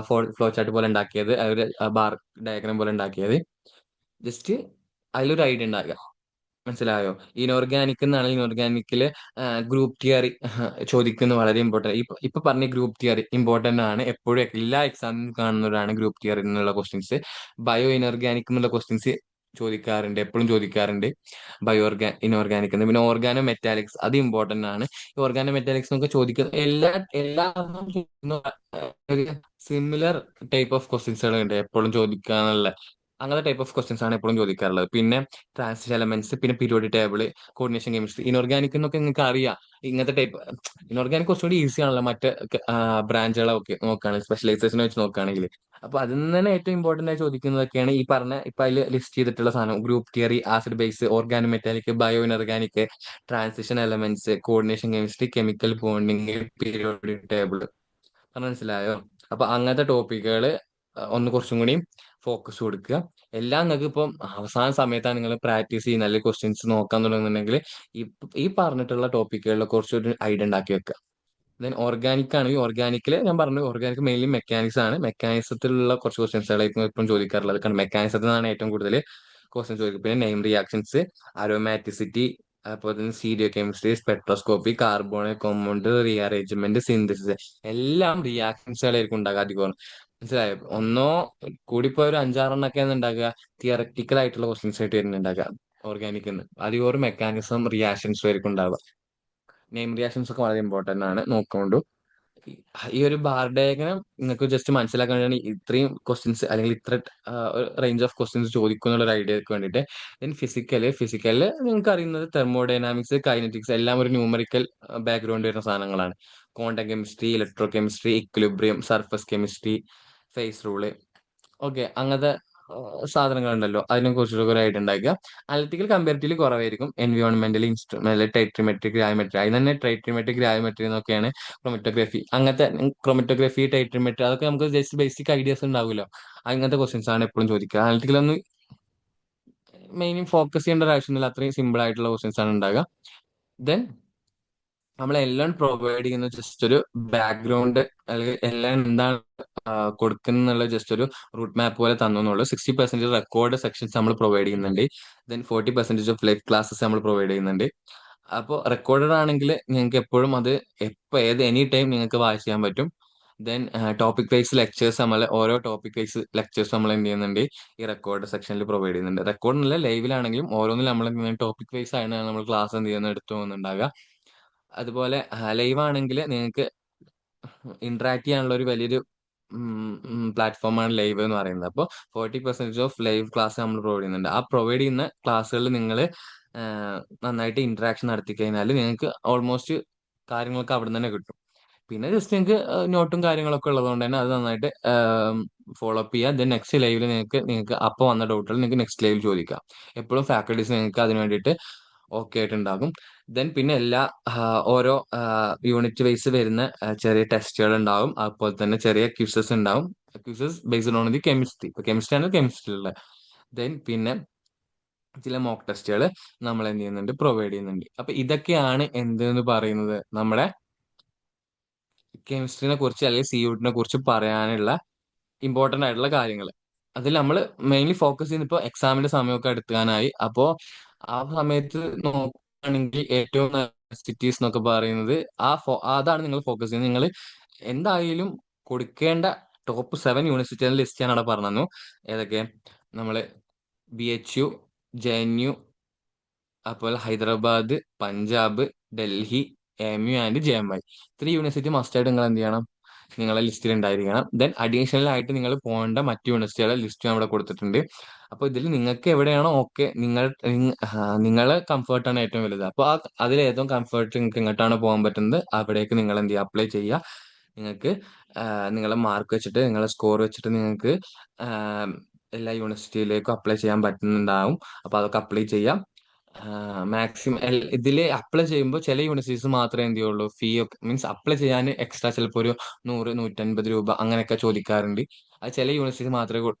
ഫ്ലോ ചാർട്ട് പോലെ ഉണ്ടാക്കിയത്, ഒരു ബാർ ഡയഗ്രാം പോലെ ഉണ്ടാക്കിയത്. ജസ്റ്റ് അതിലൊരു ഐഡിയ ഉണ്ടാക്കുക. മനസ്സിലായോ? ഇനോർഗാനിക് എന്നാണ്, ഇനോർഗാനിക്കില് ഗ്രൂപ്പ് തിയറി ചോദിക്കുന്നത് വളരെ ഇമ്പോർട്ടന്റ്. ഇപ്പൊ പറഞ്ഞ ഗ്രൂപ്പ് തിയറി ഇമ്പോർട്ടന്റ് ആണ്. എപ്പോഴും എല്ലാ എക്സാമിനും കാണുന്നവരാണ് ഗ്രൂപ്പ് തിയറി എന്നുള്ള ക്വസ്റ്റ്യൻസ്. ബയോ ഇനോർഗാനിക് എന്നുള്ള ക്വസ്റ്റ്യൻസ് ചോദിക്കാറുണ്ട്, എപ്പോഴും ചോദിക്കാറുണ്ട്. ഇനോർഗാനിക് എന്ന്, പിന്നെ ഓർഗാനോ മെറ്റാലിക്സ് അത് ഇമ്പോർട്ടന്റ് ആണ്. ഈ ഓർഗാനോ മെറ്റാലിക്സ് നമുക്ക് ചോദിക്കുന്നത് എല്ലാ സിമിലർ ടൈപ്പ് ഓഫ് ക്വസ്റ്റ്യൻസുകൾ ഉണ്ട് എപ്പോഴും ചോദിക്കാന്നുള്ള. അങ്ങനത്തെ ടൈപ്പ് ഓഫ് ക്വസ്റ്റ്യൻസ് ആണ് എപ്പോഴും ചോദിക്കാറുള്ളത്. പിന്നെ ട്രാൻസിഷൻ എലമെന്റ്സ്, പിന്നെ periodic table, coordination chemistry. Inorganic എന്നൊക്കെ നിങ്ങൾക്ക് അറിയാം. ഇങ്ങനത്തെ ടൈപ്പ് ഇനോർഗാനിക് കുറച്ചുകൂടി ഈസി ആണല്ലോ മറ്റ് ബ്രാഞ്ചുകളൊക്കെ നോക്കുകയാണെങ്കിൽ, സ്പെഷ്യലൈസേഷൻ വെച്ച് നോക്കുകയാണെങ്കിൽ. അപ്പൊ അതിൽ നിന്ന് തന്നെ ഏറ്റവും ഇമ്പോർട്ടന്റ് ആയി ചോദിക്കുന്നതൊക്കെയാണ് ഈ പറഞ്ഞ ഇപ്പൊ അതിൽ ലിസ്റ്റ് ചെയ്തിട്ടുള്ള സാധനം: group theory, acid base, organo metallic, bio inorganic, transition elements, coordination chemistry, chemical bonding, periodic table. മനസ്സിലായോ? അപ്പൊ അങ്ങനത്തെ ടോപ്പിക്കുകൾ ഒന്ന് കുറച്ചും കൂടി ഫോക്കസ് കൊടുക്കുക. എല്ലാം നിങ്ങൾക്ക് ഇപ്പം അവസാന സമയത്താണ് നിങ്ങൾ പ്രാക്ടീസ് ചെയ്യുന്ന, അല്ലെങ്കിൽ ക്വസ്റ്റ്യൻസ് നോക്കാൻ തുടങ്ങുന്നുണ്ടെങ്കിൽ ഈ പറഞ്ഞിട്ടുള്ള ടോപ്പിക്കുകളിൽ കുറച്ചൊരു ഐഡിയ ഉണ്ടാക്കി വെക്കുക. ദെൻ ഓർഗാനിക് ആണെങ്കിൽ ഓർഗാനിക്കിൽ ഞാൻ പറഞ്ഞു, ഓർഗാനിക് മെയിൻലി മെക്കാനിക്സ് ആണ്. മെക്കാനിസത്തിലുള്ള കുറച്ച് ക്വസ്റ്റ്യൻസുകളായിരിക്കും ഇപ്പം ചോദിക്കാറുള്ളത്. കാരണം മെക്കാനിസത്തിൽ നിന്നാണ് ഏറ്റവും കൂടുതൽ ക്വസ്റ്റ്യൻസ് ചോദിക്കുക. പിന്നെ നെയിം റിയാക്ഷൻസ്, അരോമാറ്റിസിറ്റി, അതുപോലെ തന്നെ stereo chemistry, spectroscopy, carbonyl compound, rearrangement, synthesis, എല്ലാം റിയാക്ഷൻസുകളായിരിക്കും ഉണ്ടാകുക അധികം. മനസ്സിലായോ? ഒന്നോ കൂടിപ്പോയ ഒരു അഞ്ചാറെണ്ണൊക്കെയാണ് ഉണ്ടാകുക തിയററ്റിക്കൽ ആയിട്ടുള്ള ക്വസ്റ്റ്യൻസ് ആയിട്ട് വരുന്നുണ്ടാകുക ഓർഗാനിക്. അധികം ഒരു മെക്കാനിസം റിയാക്ഷൻസും ആയിരിക്കും ഉണ്ടാവുക. നെയിം റിയാക്ഷൻസ് ഒക്കെ വളരെ ഇമ്പോർട്ടന്റ് ആണ്, നോക്കൊണ്ടു. ഈ ഒരു ബാർ ഡയഗ്രം നിങ്ങൾക്ക് ജസ്റ്റ് മനസ്സിലാക്കാൻ വേണ്ടിയാണ് ഇത്രയും ക്വസ്റ്റ്യൻസ് അല്ലെങ്കിൽ ഇത്ര റേഞ്ച് ഓഫ് ക്വസ്റ്റ്യൻസ് ചോദിക്കും എന്നുള്ള ഒരു ഐഡിയക്ക് വേണ്ടിയിട്ട്. ദെൻ ഫിസിക്കല് നിങ്ങൾക്ക് അറിയുന്നത് തെർമോഡൈനാമിക്സ്, കൈനറ്റിക്സ് എല്ലാം ഒരു ന്യൂമറിക്കൽ ബാക്ക്ഗ്രൗണ്ട് വരുന്ന സാധനങ്ങളാണ്. Quantum chemistry, electro chemistry, equilibrium, surface chemistry, phase rule, okay, അങ്ങനത്തെ സാധനങ്ങളുണ്ടല്ലോ, അതിനെ കുറിച്ചൊക്കെ ഒരു ഐഡിയ ഉണ്ടാക്കുക. അനലിറ്റിക്കൽ കമ്പാരിറ്റീവ്ലി കുറവായിരിക്കും. എൻവയോൺമെന്റൽ, ഇൻസ്ട്രുമെന്റൽ, ടൈട്രിമെട്രിക്, ഗ്രാവിമെട്രി, അതിന് തന്നെ ട്രൈട്രിമെട്രിക്, ഗ്രാവിമെട്രി എന്നൊക്കെയാണ്. ക്രോമറ്റോഗ്രഫി, അങ്ങനത്തെ ക്രോമറ്റോഗ്രഫി, ടൈട്രിമെട്രി, അതൊക്കെ നമുക്ക് ജസ്റ്റ് ബേസിക് ഐഡിയാസ് ഉണ്ടാവുമല്ലോ. അങ്ങനത്തെ ക്വസ്റ്റ്യൻസ് ആണ് എപ്പോഴും ചോദിക്കുക. അനലിറ്റിക്കൽ ഒന്ന് മെയിനും ഫോക്കസ് ചെയ്യേണ്ട ഒരു ആവശ്യമില്ല, അത്രയും സിമ്പിൾ ആയിട്ടുള്ള ക്വസ്റ്റ്യൻസ് ആണ് ഉണ്ടാകുക. ദെൻ നമ്മളെല്ലാം പ്രൊവൈഡ് ചെയ്യുന്ന ജസ്റ്റ് ഒരു ബാക്ക്ഗ്രൗണ്ട്, അല്ലെങ്കിൽ എല്ലാം എന്താണ് കൊടുക്കുന്നുള്ള ജസ്റ്റ് ഒരു റൂട്ട് മാപ്പ് പോലെ തന്നുള്ളൂ. 60% റെക്കോർഡ് സെക്ഷൻസ് നമ്മൾ പ്രൊവൈഡ് ചെയ്യുന്നുണ്ട്. ദെൻ 40% ഓഫ് ലൈവ് ക്ലാസ്സസ് നമ്മൾ പ്രൊവൈഡ് ചെയ്യുന്നുണ്ട്. അപ്പോൾ റെക്കോർഡഡ് ആണെങ്കിൽ നിങ്ങൾക്ക് എപ്പോഴും അത് എപ്പോൾ ഏത് എനി ടൈം നിങ്ങൾക്ക് വാച്ച് ചെയ്യാൻ പറ്റും. ദെൻ ടോപ്പിക് വൈസ് ലെക്ചേഴ്സ്, നമ്മൾ ഓരോ ടോപ്പിക് വൈസ് ലെക്ചേഴ്സ് നമ്മൾ എന്ത് ചെയ്യുന്നുണ്ട്, ഈ റെക്കോർഡ് സെക്ഷനിൽ പ്രൊവൈഡ് ചെയ്യുന്നുണ്ട്. റെക്കോർഡിനല്ല, ലൈവിലാണെങ്കിലും ഓരോന്നിലും നമ്മൾ ടോപ്പിക് വൈസ് ആണ് നമ്മൾ ക്ലാസ് എന്ത് ചെയ്യുന്നത്, എടുത്തു പോകുന്നുണ്ടാകുക. അതുപോലെ ലൈവ് ആണെങ്കിൽ നിങ്ങൾക്ക് ഇന്ററാക്ട് ചെയ്യാനുള്ള ഒരു വലിയൊരു പ്ലാറ്റ്ഫോമാണ് ലൈവ് എന്ന് പറയുന്നത്. അപ്പോൾ 40% ഓഫ് ലൈവ് ക്ലാസ് നമ്മൾ പ്രൊവൈഡ് ചെയ്യുന്നുണ്ട്. ആ പ്രൊവൈഡ് ചെയ്യുന്ന ക്ലാസ്സുകളിൽ നിങ്ങൾ നന്നായിട്ട് ഇന്ററാക്ഷൻ നടത്തി കഴിഞ്ഞാൽ നിങ്ങൾക്ക് ഓൾമോസ്റ്റ് കാര്യങ്ങളൊക്കെ അവിടെ തന്നെ കിട്ടും. പിന്നെ ജസ്റ്റ് നിങ്ങൾക്ക് നോട്ടും കാര്യങ്ങളൊക്കെ ഉള്ളതുകൊണ്ട് തന്നെ അത് നന്നായിട്ട് ഫോളോ അപ്പ് ചെയ്യുക. ദെൻ നെക്സ്റ്റ് ലൈവിൽ നിങ്ങൾക്ക് അപ്പോൾ വന്ന ഡൗട്ടുകൾ നിങ്ങൾക്ക് നെക്സ്റ്റ് ലൈവിൽ ചോദിക്കാം. എപ്പോഴും ഫാക്കൽറ്റീസ് നിങ്ങൾക്ക് അതിന് വേണ്ടിയിട്ട് ഓക്കെ ആയിട്ടുണ്ടാകും. ദെൻ പിന്നെ എല്ലാ ഓരോ യൂണിറ്റ് വൈസ് വരുന്ന ചെറിയ ടെസ്റ്റുകൾ ഉണ്ടാവും. അതുപോലെ തന്നെ ചെറിയ ക്വിസസ് ഉണ്ടാവും. Quizzes based on the chemistry. ഇപ്പൊ കെമിസ്ട്രി ആണ് കെമിസ്ട്രിയിലുള്ള. ദെൻ പിന്നെ ചില മോക്ക് ടെസ്റ്റുകൾ നമ്മൾ എന്ത് ചെയ്യുന്നുണ്ട്, പ്രൊവൈഡ് ചെയ്യുന്നുണ്ട്. അപ്പൊ ഇതൊക്കെയാണ് എന്തെന്ന് പറയുന്നത് നമ്മുടെ കെമിസ്ട്രിനെ കുറിച്ച് അല്ലെങ്കിൽ സിയുട്ടിനെ കുറിച്ച് പറയാനുള്ള ഇമ്പോർട്ടന്റ് ആയിട്ടുള്ള കാര്യങ്ങൾ. അതിൽ നമ്മൾ മെയിൻലി ഫോക്കസ് ചെയ്യുന്നത് ഇപ്പോൾ എക്സാമിന്റെ സമയമൊക്കെ എടുക്കാനായി. അപ്പോൾ ആ സമയത്ത് നോക്കുകയാണെങ്കിൽ ഏറ്റവും സിറ്റീസ് എന്നൊക്കെ പറയുന്നത് അതാണ് നിങ്ങൾ ഫോക്കസ് ചെയ്യുന്നത്. നിങ്ങൾ എന്തായാലും കൊടുക്കേണ്ട ടോപ്പ് 7 യൂണിവേഴ്സിറ്റികളുടെ ലിസ്റ്റ് ഞാൻ അവിടെ പറഞ്ഞു. ഏതൊക്കെ? നമ്മൾ BHU, JNU, അപ്പോൾ Hyderabad, Punjab, Delhi, AMU and JMI. 3 university മസ്റ്റായിട്ട് നിങ്ങൾ എന്ത് ചെയ്യണം, നിങ്ങളെ ലിസ്റ്റിൽ ഉണ്ടായിരിക്കണം. ദെൻ അഡീഷണൽ ആയിട്ട് നിങ്ങൾ പോകേണ്ട മറ്റു യൂണിവേഴ്സിറ്റികളുടെ ലിസ്റ്റ് അവിടെ കൊടുത്തിട്ടുണ്ട്. അപ്പോൾ ഇതിൽ നിങ്ങൾക്ക് എവിടെയാണോ ഓക്കെ, നിങ്ങളെ കംഫർട്ടാണ് ഏറ്റവും വലുത്. അപ്പോൾ അതിൽ ഏറ്റവും കംഫർട്ട് നിങ്ങൾക്ക് എങ്ങോട്ടാണ് പോകാൻ പറ്റുന്നത് അവിടേക്ക് നിങ്ങൾ എന്ത് ചെയ്യുക, അപ്ലൈ ചെയ്യുക. നിങ്ങൾക്ക് നിങ്ങളെ മാർക്ക് വെച്ചിട്ട്, നിങ്ങളെ സ്കോർ വെച്ചിട്ട് നിങ്ങൾക്ക് എല്ലാ യൂണിവേഴ്സിറ്റിയിലേക്കും അപ്ലൈ ചെയ്യാൻ പറ്റുന്നുണ്ടാവും. അപ്പോൾ അതൊക്കെ അപ്ലൈ ചെയ്യാം. മാക്സിമം ഇതിൽ അപ്ലൈ ചെയ്യുമ്പോൾ ചില യൂണിവേഴ്സിറ്റീസ് മാത്രമേ എന്ത് ചെയ്യുള്ളൂ, ഫീ ഒക്കെ മീൻസ് അപ്ലൈ ചെയ്യാൻ എക്സ്ട്രാ ചിലപ്പോൾ ഒരു 100-150 രൂപ അങ്ങനെയൊക്കെ ചോദിക്കാറുണ്ട്. അത് ചില യൂണിവേഴ്സിറ്റീസ് മാത്രമേ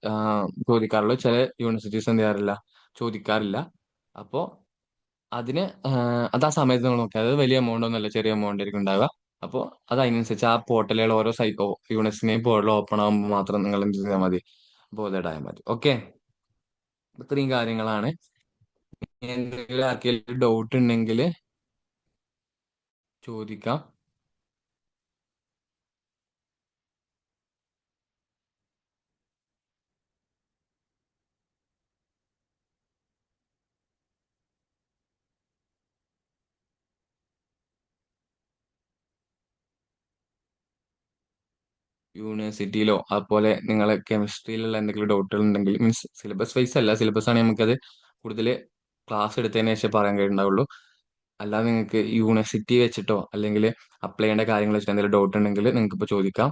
ചോദിക്കാറുള്ളൂ. ചില യൂണിവേഴ്സിറ്റീസ് എന്ത് ചെയ്യാറില്ല, ചോദിക്കാറില്ല. അപ്പോൾ അത് ആ സമയത്ത് നമ്മൾ നോക്കുക. അത് വലിയ എമൗണ്ട് ഒന്നുമല്ല, ചെറിയ എമൗണ്ട് ആയിരിക്കും ഉണ്ടാവുക. അപ്പോൾ അത് അതിനനുസരിച്ച് ആ പോർട്ടലുകൾ ഓരോ യൂണിവേഴ്സിറ്റിയും പോർട്ടൽ ഓപ്പൺ ആകുമ്പോൾ മാത്രം നിങ്ങൾ എന്ത് ചെയ്താൽ മതി, ബോധേഡായാൽ മതി. ഓക്കെ, ഇത്രയും കാര്യങ്ങളാണ്. എന്തെങ്കിലും ആർക്കെങ്കിലും ഡൗട്ട് ഉണ്ടെങ്കിൽ ചോദിക്കാം. യൂണിവേഴ്സിറ്റിയിലോ അതുപോലെ നിങ്ങളെ കെമിസ്ട്രിയിലുള്ള എന്തെങ്കിലും ഡൗട്ടുകൾ ഉണ്ടെങ്കിൽ, മീൻസ് സിലബസ് വൈസ് അല്ല, സിലബസ് ആണെങ്കിൽ നമുക്കത് കൂടുതൽ ക്ലാസ് എടുത്തതിന് ശേഷം പറയാൻ കഴിയുണ്ടാവുള്ളൂ. അല്ലാതെ നിങ്ങൾക്ക് യൂണിവേഴ്സിറ്റി വെച്ചിട്ടോ അല്ലെങ്കിൽ അപ്ലൈ ചെയ്യേണ്ട കാര്യങ്ങൾ വെച്ചിട്ട് എന്തെങ്കിലും ഡൗട്ട് ഉണ്ടെങ്കിൽ നിങ്ങൾക്ക് ഇപ്പോൾ ചോദിക്കാം.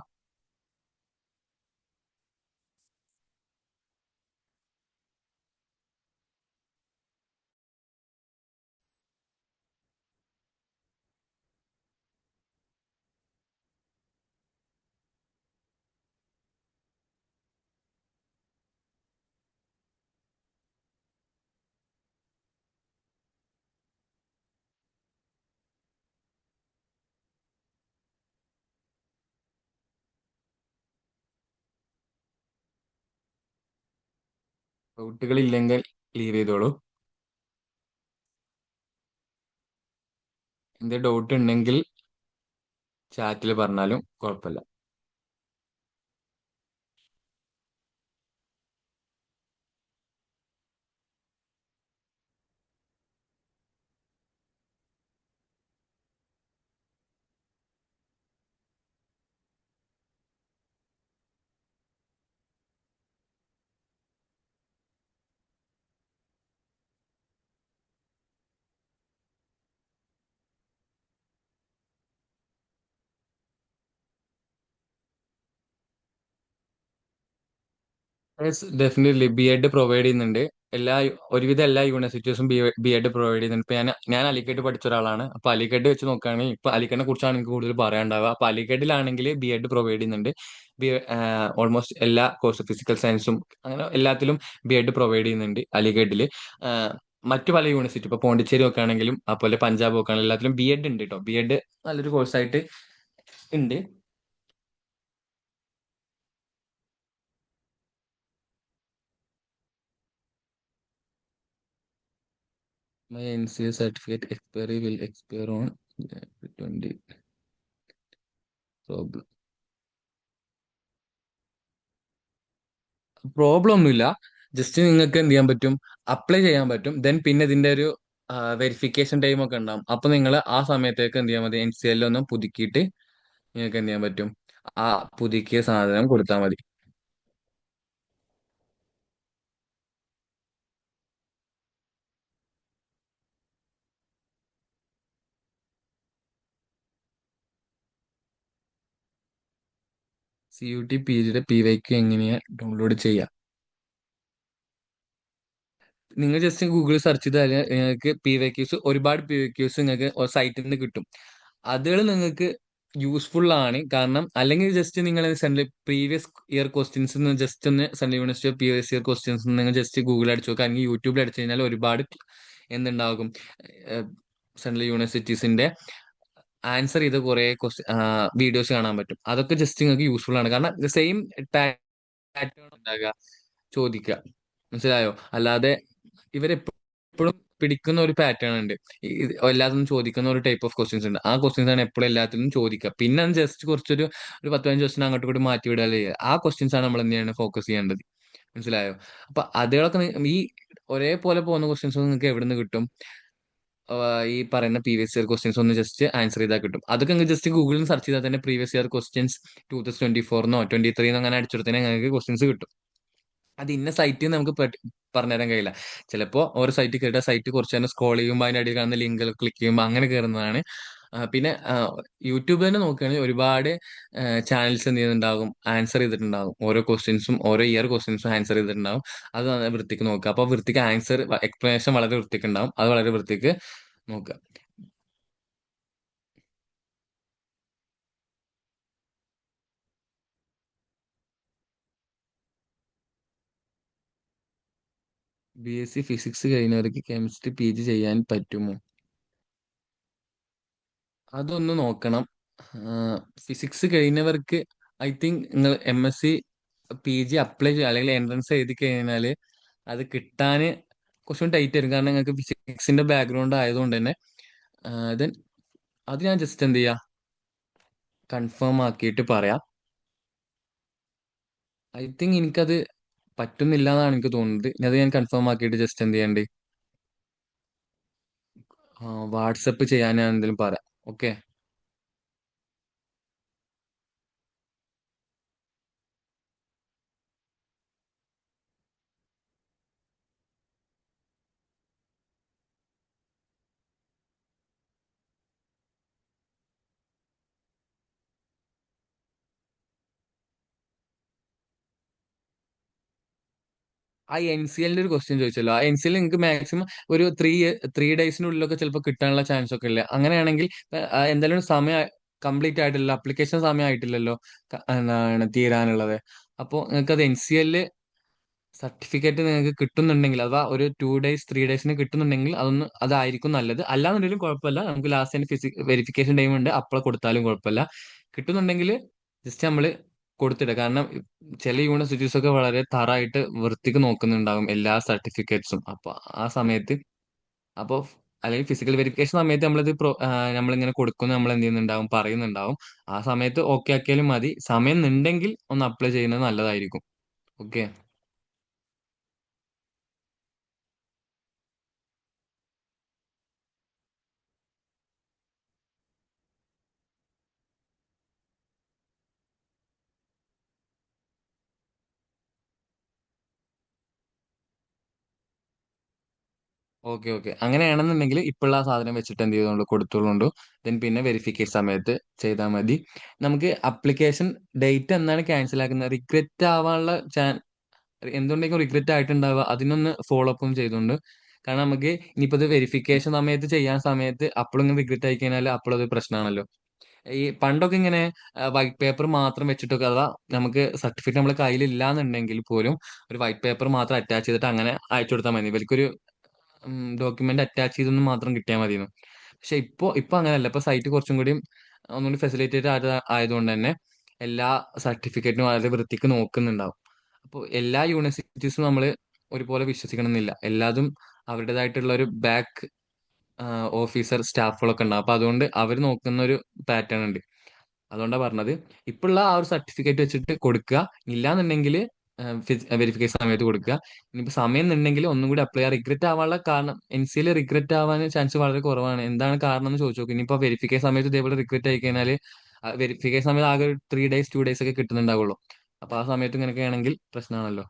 ഡൗട്ടുകൾ ഇല്ലെങ്കിൽ ലീവ് ചെയ്തോളൂ. എന്തെങ്കിലും ഡൗട്ട് ഉണ്ടെങ്കിൽ ചാറ്റിൽ പറഞ്ഞാലും കുഴപ്പമില്ല. ഡെഫിനറ്റ്ലി ബി എഡ് പ്രൊവൈഡ് ചെയ്യുന്നുണ്ട്. ഒരുവിധം എല്ലാ യൂണിവേഴ്സിറ്റീസും ബി എഡ് പ്രൊവൈഡ് ചെയ്യുന്നുണ്ട്. ഇപ്പൊ ഞാൻ അലിഗഡ് പഠിച്ച ഒരാളാണ്. അപ്പൊ അലിഗഡ് വെച്ച് നോക്കുകയാണെങ്കിൽ ഇപ്പൊ അലിഗഡിനെ കുറിച്ചാണ് എനിക്ക് കൂടുതൽ പറയാനുണ്ടാവുക. അപ്പൊ അലിഗഡിലാണെങ്കിൽ ബി എഡ് പ്രൊവൈഡ് ചെയ്യുന്നുണ്ട്. ബി ഓൾമോസ്റ്റ് എല്ലാ കോഴ്സ് ഫിസിക്കൽ സയൻസും അങ്ങനെ എല്ലാത്തിലും ബി എഡ് പ്രൊവൈഡ് ചെയ്യുന്നുണ്ട് അലിഗഡിൽ. മറ്റു പല യൂണിവേഴ്സിറ്റി ഇപ്പൊ പോണ്ടിച്ചേരി ഒക്കെ ആണെങ്കിലും അതുപോലെ പഞ്ചാബ് ഒക്കെ ആണെങ്കിലും എല്ലാത്തിലും ബി എഡ് ഉണ്ട് കേട്ടോ. ബി എഡ് നല്ലൊരു കോഴ്സായിട്ട് ഉണ്ട്. My NCA certificate expiry will expire on 20 problem. Problem ഒന്നുമില്ല. ജസ്റ്റ് നിങ്ങൾക്ക് എന്ത് ചെയ്യാൻ പറ്റും, അപ്ലൈ ചെയ്യാൻ പറ്റും. ദെൻ പിന്നെ ഇതിന്റെ ഒരു വെരിഫിക്കേഷൻ ടൈം ഒക്കെ ഉണ്ടാവും. അപ്പൊ നിങ്ങൾ ആ സമയത്തേക്ക് എന്ത് ചെയ്യാൻ മതി, NCL ഒന്ന് പുതുക്കിയിട്ട് നിങ്ങൾക്ക് എന്ത് ചെയ്യാൻ പറ്റും, ആ പുതുക്കിയ സാധനം കൊടുത്താൽ മതി. CUT PGയുടെ PYQ എങ്ങനെയാ ഡൗൺലോഡ് ചെയ്യാം? നിങ്ങൾ ജസ്റ്റ് ഗൂഗിൾ സെർച്ച് ചെയ്താൽ നിങ്ങൾക്ക് PYQs, ഒരുപാട് PYQs നിങ്ങൾക്ക് സൈറ്റിൽ നിന്ന് കിട്ടും. അതുകൾ നിങ്ങൾക്ക് യൂസ്ഫുൾ ആണ്. കാരണം അല്ലെങ്കിൽ ജസ്റ്റ് നിങ്ങൾ central previous year questions just ഒന്ന് central university previous year questions നിങ്ങൾ ജസ്റ്റ് ഗൂഗിൾ അടിച്ചു നോക്കുക, അല്ലെങ്കിൽ യൂട്യൂബിൽ അടിച്ചു കഴിഞ്ഞാൽ ഒരുപാട് എന്തുണ്ടാകും, സെൻട്രൽ യൂണിവേഴ്സിറ്റീസിന്റെ ആൻസർ ചെയ്ത് കുറെ വീഡിയോസ് കാണാൻ പറ്റും. അതൊക്കെ ജസ്റ്റ് നിങ്ങൾക്ക് യൂസ്ഫുൾ ആണ്. കാരണം സെയിം പാറ്റേൺ ഉണ്ടാകുക, ചോദിക്കുക. മനസ്സിലായോ? അല്ലാതെ ഇവരെപ്പോഴും പിടിക്കുന്ന ഒരു പാറ്റേൺ ഉണ്ട്. എല്ലാത്തിനും ചോദിക്കുന്ന ഒരു ടൈപ്പ് ഓഫ് ക്വസ്റ്റ്യൻസ് ഉണ്ട്. ആ ക്വസ്റ്റ്യൻസ് ആണ് എപ്പോഴും എല്ലാത്തിനും ചോദിക്കുക. പിന്നെ അത് ജസ്റ്റ് ഒരു 10-15 ക്വസ്റ്റ്യൻ അങ്ങോട്ട് കൂടി മാറ്റി വിടുക ചെയ്യുക. ആ ക്വസ്റ്റ്യൻസ് ആണ് നമ്മൾ എന്ത് ചെയ്യേണ്ടത്, ഫോക്കസ് ചെയ്യേണ്ടത്. മനസ്സിലായോ? അപ്പൊ അതുകളൊക്കെ ഈ ഒരേപോലെ പോകുന്ന ക്വസ്റ്റ്യൻസ് നിങ്ങൾക്ക് എവിടെ നിന്ന് കിട്ടും? ഈ പറയുന്ന പ്രീവിയസ് ഇയർ ക്വസ്റ്റ്യൻസ് ഒന്ന് ജസ്റ്റ് ആൻസർ ചെയ്താൽ കിട്ടും. അതൊക്കെ നിങ്ങൾക്ക് ജസ്റ്റ് ഗൂഗിളിൽ സെർച്ച് ചെയ്താൽ തന്നെ പ്രീവിയസ് ഇയർ ക്വസ്റ്റ്യൻസ് 2024 23 അങ്ങനെ അടിച്ചെടുത്തന്നെ നിങ്ങൾക്ക് ക്വസ്റ്റ്യൻസ് കിട്ടും. അത് ഇന്ന സൈറ്റിൽ നമുക്ക് പറഞ്ഞുതരാൻ കഴിയില്ല. ചിലപ്പോൾ ഒരു സൈറ്റ് കേട്ട സൈറ്റ് കുറച്ച് നേരം സ്ക്രോൾ ചെയ്യുമ്പോൾ അതിന്റെ അടിയിൽ കാണുന്ന ലിങ്ക് ക്ലിക്ക് ചെയ്യുമ്പോൾ അങ്ങനെ കയറുന്നതാണ്. പിന്നെ യൂട്യൂബ് തന്നെ നോക്കുകയാണെങ്കിൽ ഒരുപാട് ചാനൽസ് എന്ത് ചെയ്യുന്നുണ്ടാകും, ആൻസർ ചെയ്തിട്ടുണ്ടാകും. ഓരോ ക്വസ്റ്റ്യൻസും ഓരോ ഇയർ ക്വസ്റ്റ്യൻസും ആൻസർ ചെയ്തിട്ടുണ്ടാകും. അത് നല്ല വൃത്തിക്ക് നോക്കുക. അപ്പോൾ വൃത്തിക്ക് ആൻസർ എക്സ്പ്ലനേഷൻ വളരെ വൃത്തിക്ക് ഉണ്ടാവും. അത് വളരെ വൃത്തിക്ക് നോക്കുക. BSc ഫിസിക്സ് കഴിഞ്ഞവർക്ക് കെമിസ്ട്രി PG ചെയ്യാൻ പറ്റുമോ? അതൊന്ന് നോക്കണം. ഫിസിക്സ് കഴിഞ്ഞവർക്ക് ഐ തിങ്ക് നിങ്ങൾ MSc PG അപ്ലൈ ചെയ്യുക, അല്ലെങ്കിൽ എൻട്രൻസ് എഴുതി കഴിഞ്ഞാൽ അത് കിട്ടാന് കുറച്ചും ടൈറ്റ് വരും. കാരണം നിങ്ങൾക്ക് ഫിസിക്സിന്റെ ബാക്ക്ഗ്രൗണ്ട് ആയതുകൊണ്ട് തന്നെ. ദെൻ അത് ഞാൻ ജസ്റ്റ് എന്ത് ചെയ്യാ, കൺഫേം ആക്കിയിട്ട് പറയാം. ഐ തിങ്ക് എനിക്കത് പറ്റുന്നില്ല എന്നാണ് എനിക്ക് തോന്നുന്നത്. അത് ഞാൻ കൺഫേം ആക്കിയിട്ട് ജസ്റ്റ് എന്ത് ചെയ്യണ്ട്, വാട്സപ്പ് ചെയ്യാൻ ഞാൻ എന്തെങ്കിലും പറയാം. ഓക്കെ. ആ NCLന്റെ ഒരു ക്വസ്റ്റ്യൻ ചോദിച്ചല്ലോ. ആ NCL നിങ്ങൾക്ക് മാക്സിമം ഒരു 3 ഡേയ്സിനുള്ളിലൊക്കെ ചിലപ്പോൾ കിട്ടാനുള്ള ചാൻസ് ഒക്കെ ഇല്ല. അങ്ങനെയാണെങ്കിൽ എന്തായാലും സമയം കംപ്ലീറ്റ് ആയിട്ടില്ലല്ലോ, അപ്ലിക്കേഷൻ സമയം ആയിട്ടില്ലല്ലോ എന്താണ് തീരാനുള്ളത്. അപ്പോൾ നിങ്ങൾക്ക് അത് NCL സർട്ടിഫിക്കറ്റ് നിങ്ങൾക്ക് കിട്ടുന്നുണ്ടെങ്കിൽ, അഥവാ ഒരു 2 ഡേയ്സ് 3 ഡേയ്സിന് കിട്ടുന്നുണ്ടെങ്കിൽ അതായിരിക്കും നല്ലത്. അല്ലാന്നുണ്ടെങ്കിലും കുഴപ്പമില്ല, നമുക്ക് ലാസ്റ്റ് വെരിഫിക്കേഷൻ ടൈം ഉണ്ട്, അപ്പോൾ കൊടുത്താലും കുഴപ്പമില്ല. കിട്ടുന്നുണ്ടെങ്കിൽ ജസ്റ്റ് നമ്മൾ കൊടുത്തിടുക. കാരണം ചില യൂണിവേഴ്സിറ്റീസ് ഒക്കെ വളരെ തറായിട്ട് വൃത്തിക്ക് നോക്കുന്നുണ്ടാകും എല്ലാ സർട്ടിഫിക്കറ്റ്സും. അപ്പൊ ആ സമയത്ത്, അപ്പോൾ അല്ലെങ്കിൽ ഫിസിക്കൽ വെരിഫിക്കേഷൻ സമയത്ത് നമ്മളിങ്ങനെ കൊടുക്കുന്നു, നമ്മൾ എന്ത് ചെയ്യുന്നുണ്ടാവും, പറയുന്നുണ്ടാവും. ആ സമയത്ത് ഓക്കെ ആക്കിയാലും മതി. സമയം ഉണ്ടെങ്കിൽ ഒന്ന് അപ്ലൈ ചെയ്യുന്നത് നല്ലതായിരിക്കും. ഓക്കെ. ഓക്കെ ഓക്കെ, അങ്ങനെയാണെന്നുണ്ടെങ്കിൽ ഇപ്പോഴുള്ള ആ സാധനം വെച്ചിട്ട് എന്ത് ചെയ്തോളൂ, കൊടുത്തോളൂ. ദെൻ പിന്നെ വെരിഫിക്കേഷൻ സമയത്ത് ചെയ്താൽ മതി. നമുക്ക് അപ്ലിക്കേഷൻ ഡേറ്റ് എന്നാണ് ക്യാൻസൽ ആക്കുന്നത്, റിഗ്രറ്റ് ആവാനുള്ള എന്തുകൊണ്ടെങ്കിലും റിഗ്രറ്റ് ആയിട്ടുണ്ടാവുക, അതിനൊന്ന് ഫോളോ അപ്പും ചെയ്തുകൊണ്ട്. കാരണം നമുക്ക് ഇനിയിപ്പോ ഇത് വെരിഫിക്കേഷൻ സമയത്ത് ചെയ്യാൻ സമയത്ത് അപ്പോഴും ഇങ്ങനെ റിഗ്രറ്റ് ആയി കഴിഞ്ഞാൽ അപ്പോഴത് പ്രശ്നമാണല്ലോ. ഈ പണ്ടൊക്കെ ഇങ്ങനെ വൈറ്റ് പേപ്പർ മാത്രം വെച്ചിട്ടൊക്കെ, അഥവാ നമുക്ക് സർട്ടിഫിക്കറ്റ് നമ്മുടെ കയ്യിൽ ഇല്ലാന്നുണ്ടെങ്കിൽ പോലും ഒരു വൈറ്റ് പേപ്പർ മാത്രം അറ്റാച്ച് ചെയ്തിട്ട് അങ്ങനെ അയച്ചു കൊടുത്താൽ മതി. ഇവർക്കൊരു ഡോക്യുമെന്റ് അറ്റാച്ച് ചെയ്തൊന്നും മാത്രം കിട്ടിയാൽ മതിയെന്ന്. പക്ഷെ ഇപ്പൊ അങ്ങനെയല്ല. ഇപ്പൊ സൈറ്റ് കുറച്ചും കൂടി ഒന്നുകൂടി ഫെസിലിറ്റേറ്റ് ആയതുകൊണ്ട് തന്നെ എല്ലാ സർട്ടിഫിക്കറ്റിനും വളരെ വൃത്തിക്ക് നോക്കുന്നുണ്ടാവും. അപ്പോൾ എല്ലാ യൂണിവേഴ്സിറ്റീസും നമ്മൾ ഒരുപോലെ വിശ്വസിക്കണം എന്നില്ല. എല്ലാതും അവരുടേതായിട്ടുള്ള ഒരു ബാക്ക് ഓഫീസർ സ്റ്റാഫുകളൊക്കെ ഉണ്ടാവും. അപ്പൊ അതുകൊണ്ട് അവർ നോക്കുന്ന ഒരു പാറ്റേൺ ഉണ്ട്. അതുകൊണ്ടാണ് പറഞ്ഞത്, ഇപ്പോഴുള്ള ആ ഒരു സർട്ടിഫിക്കറ്റ് വെച്ചിട്ട് കൊടുക്കുക. ഇല്ലാന്നുണ്ടെങ്കിൽ വെരിഫിക്കേഷൻ സമയത്ത് കൊടുക്കുക. ഇനിയിപ്പോൾ സമയം ഉണ്ടെങ്കിൽ ഒന്നും കൂടി അപ്ലൈ ചെയ്യുക. റിഗ്രറ്റ് ആവാനുള്ള കാരണം, എൻ സിയിൽ റിഗ്രറ്റ് ആവാൻ ചാൻസ് വളരെ കുറവാണ്. എന്താണ് കാരണം എന്ന് ചോദിച്ചു നോക്കും. ഇനിയിപ്പോൾ വെരിഫിക്കേഷൻ സമയത്ത് ഇതേപോലെ റിഗ്രറ്റ് ആയി കഴിഞ്ഞാൽ, വെരിഫിക്കേഷൻ സമയത്ത് ആകെ 3 ഡേയ്സ് 2 ഡേയ്സ് ഒക്കെ കിട്ടുന്നുണ്ടാവുള്ളൂ. അപ്പൊ ആ സമയത്ത് ഇങ്ങനെയൊക്കെ ആണെങ്കിൽ പ്രശ്നമാണല്ലോ.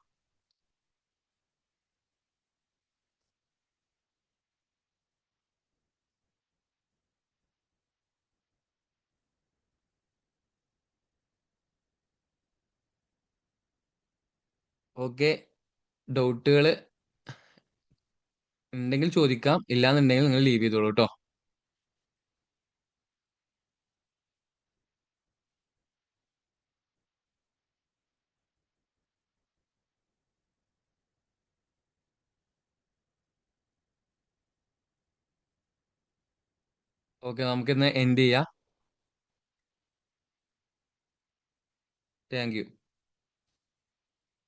ഓക്കെ. ഡൗട്ടുകൾ ഉണ്ടെങ്കിൽ ചോദിക്കാം, ഇല്ലാന്നുണ്ടെങ്കിൽ നിങ്ങൾ ലീവ് ചെയ്തോളൂ കേട്ടോ. ഓക്കെ, നമുക്കിന്ന് എൻഡ് ചെയ്യാം. Thank you.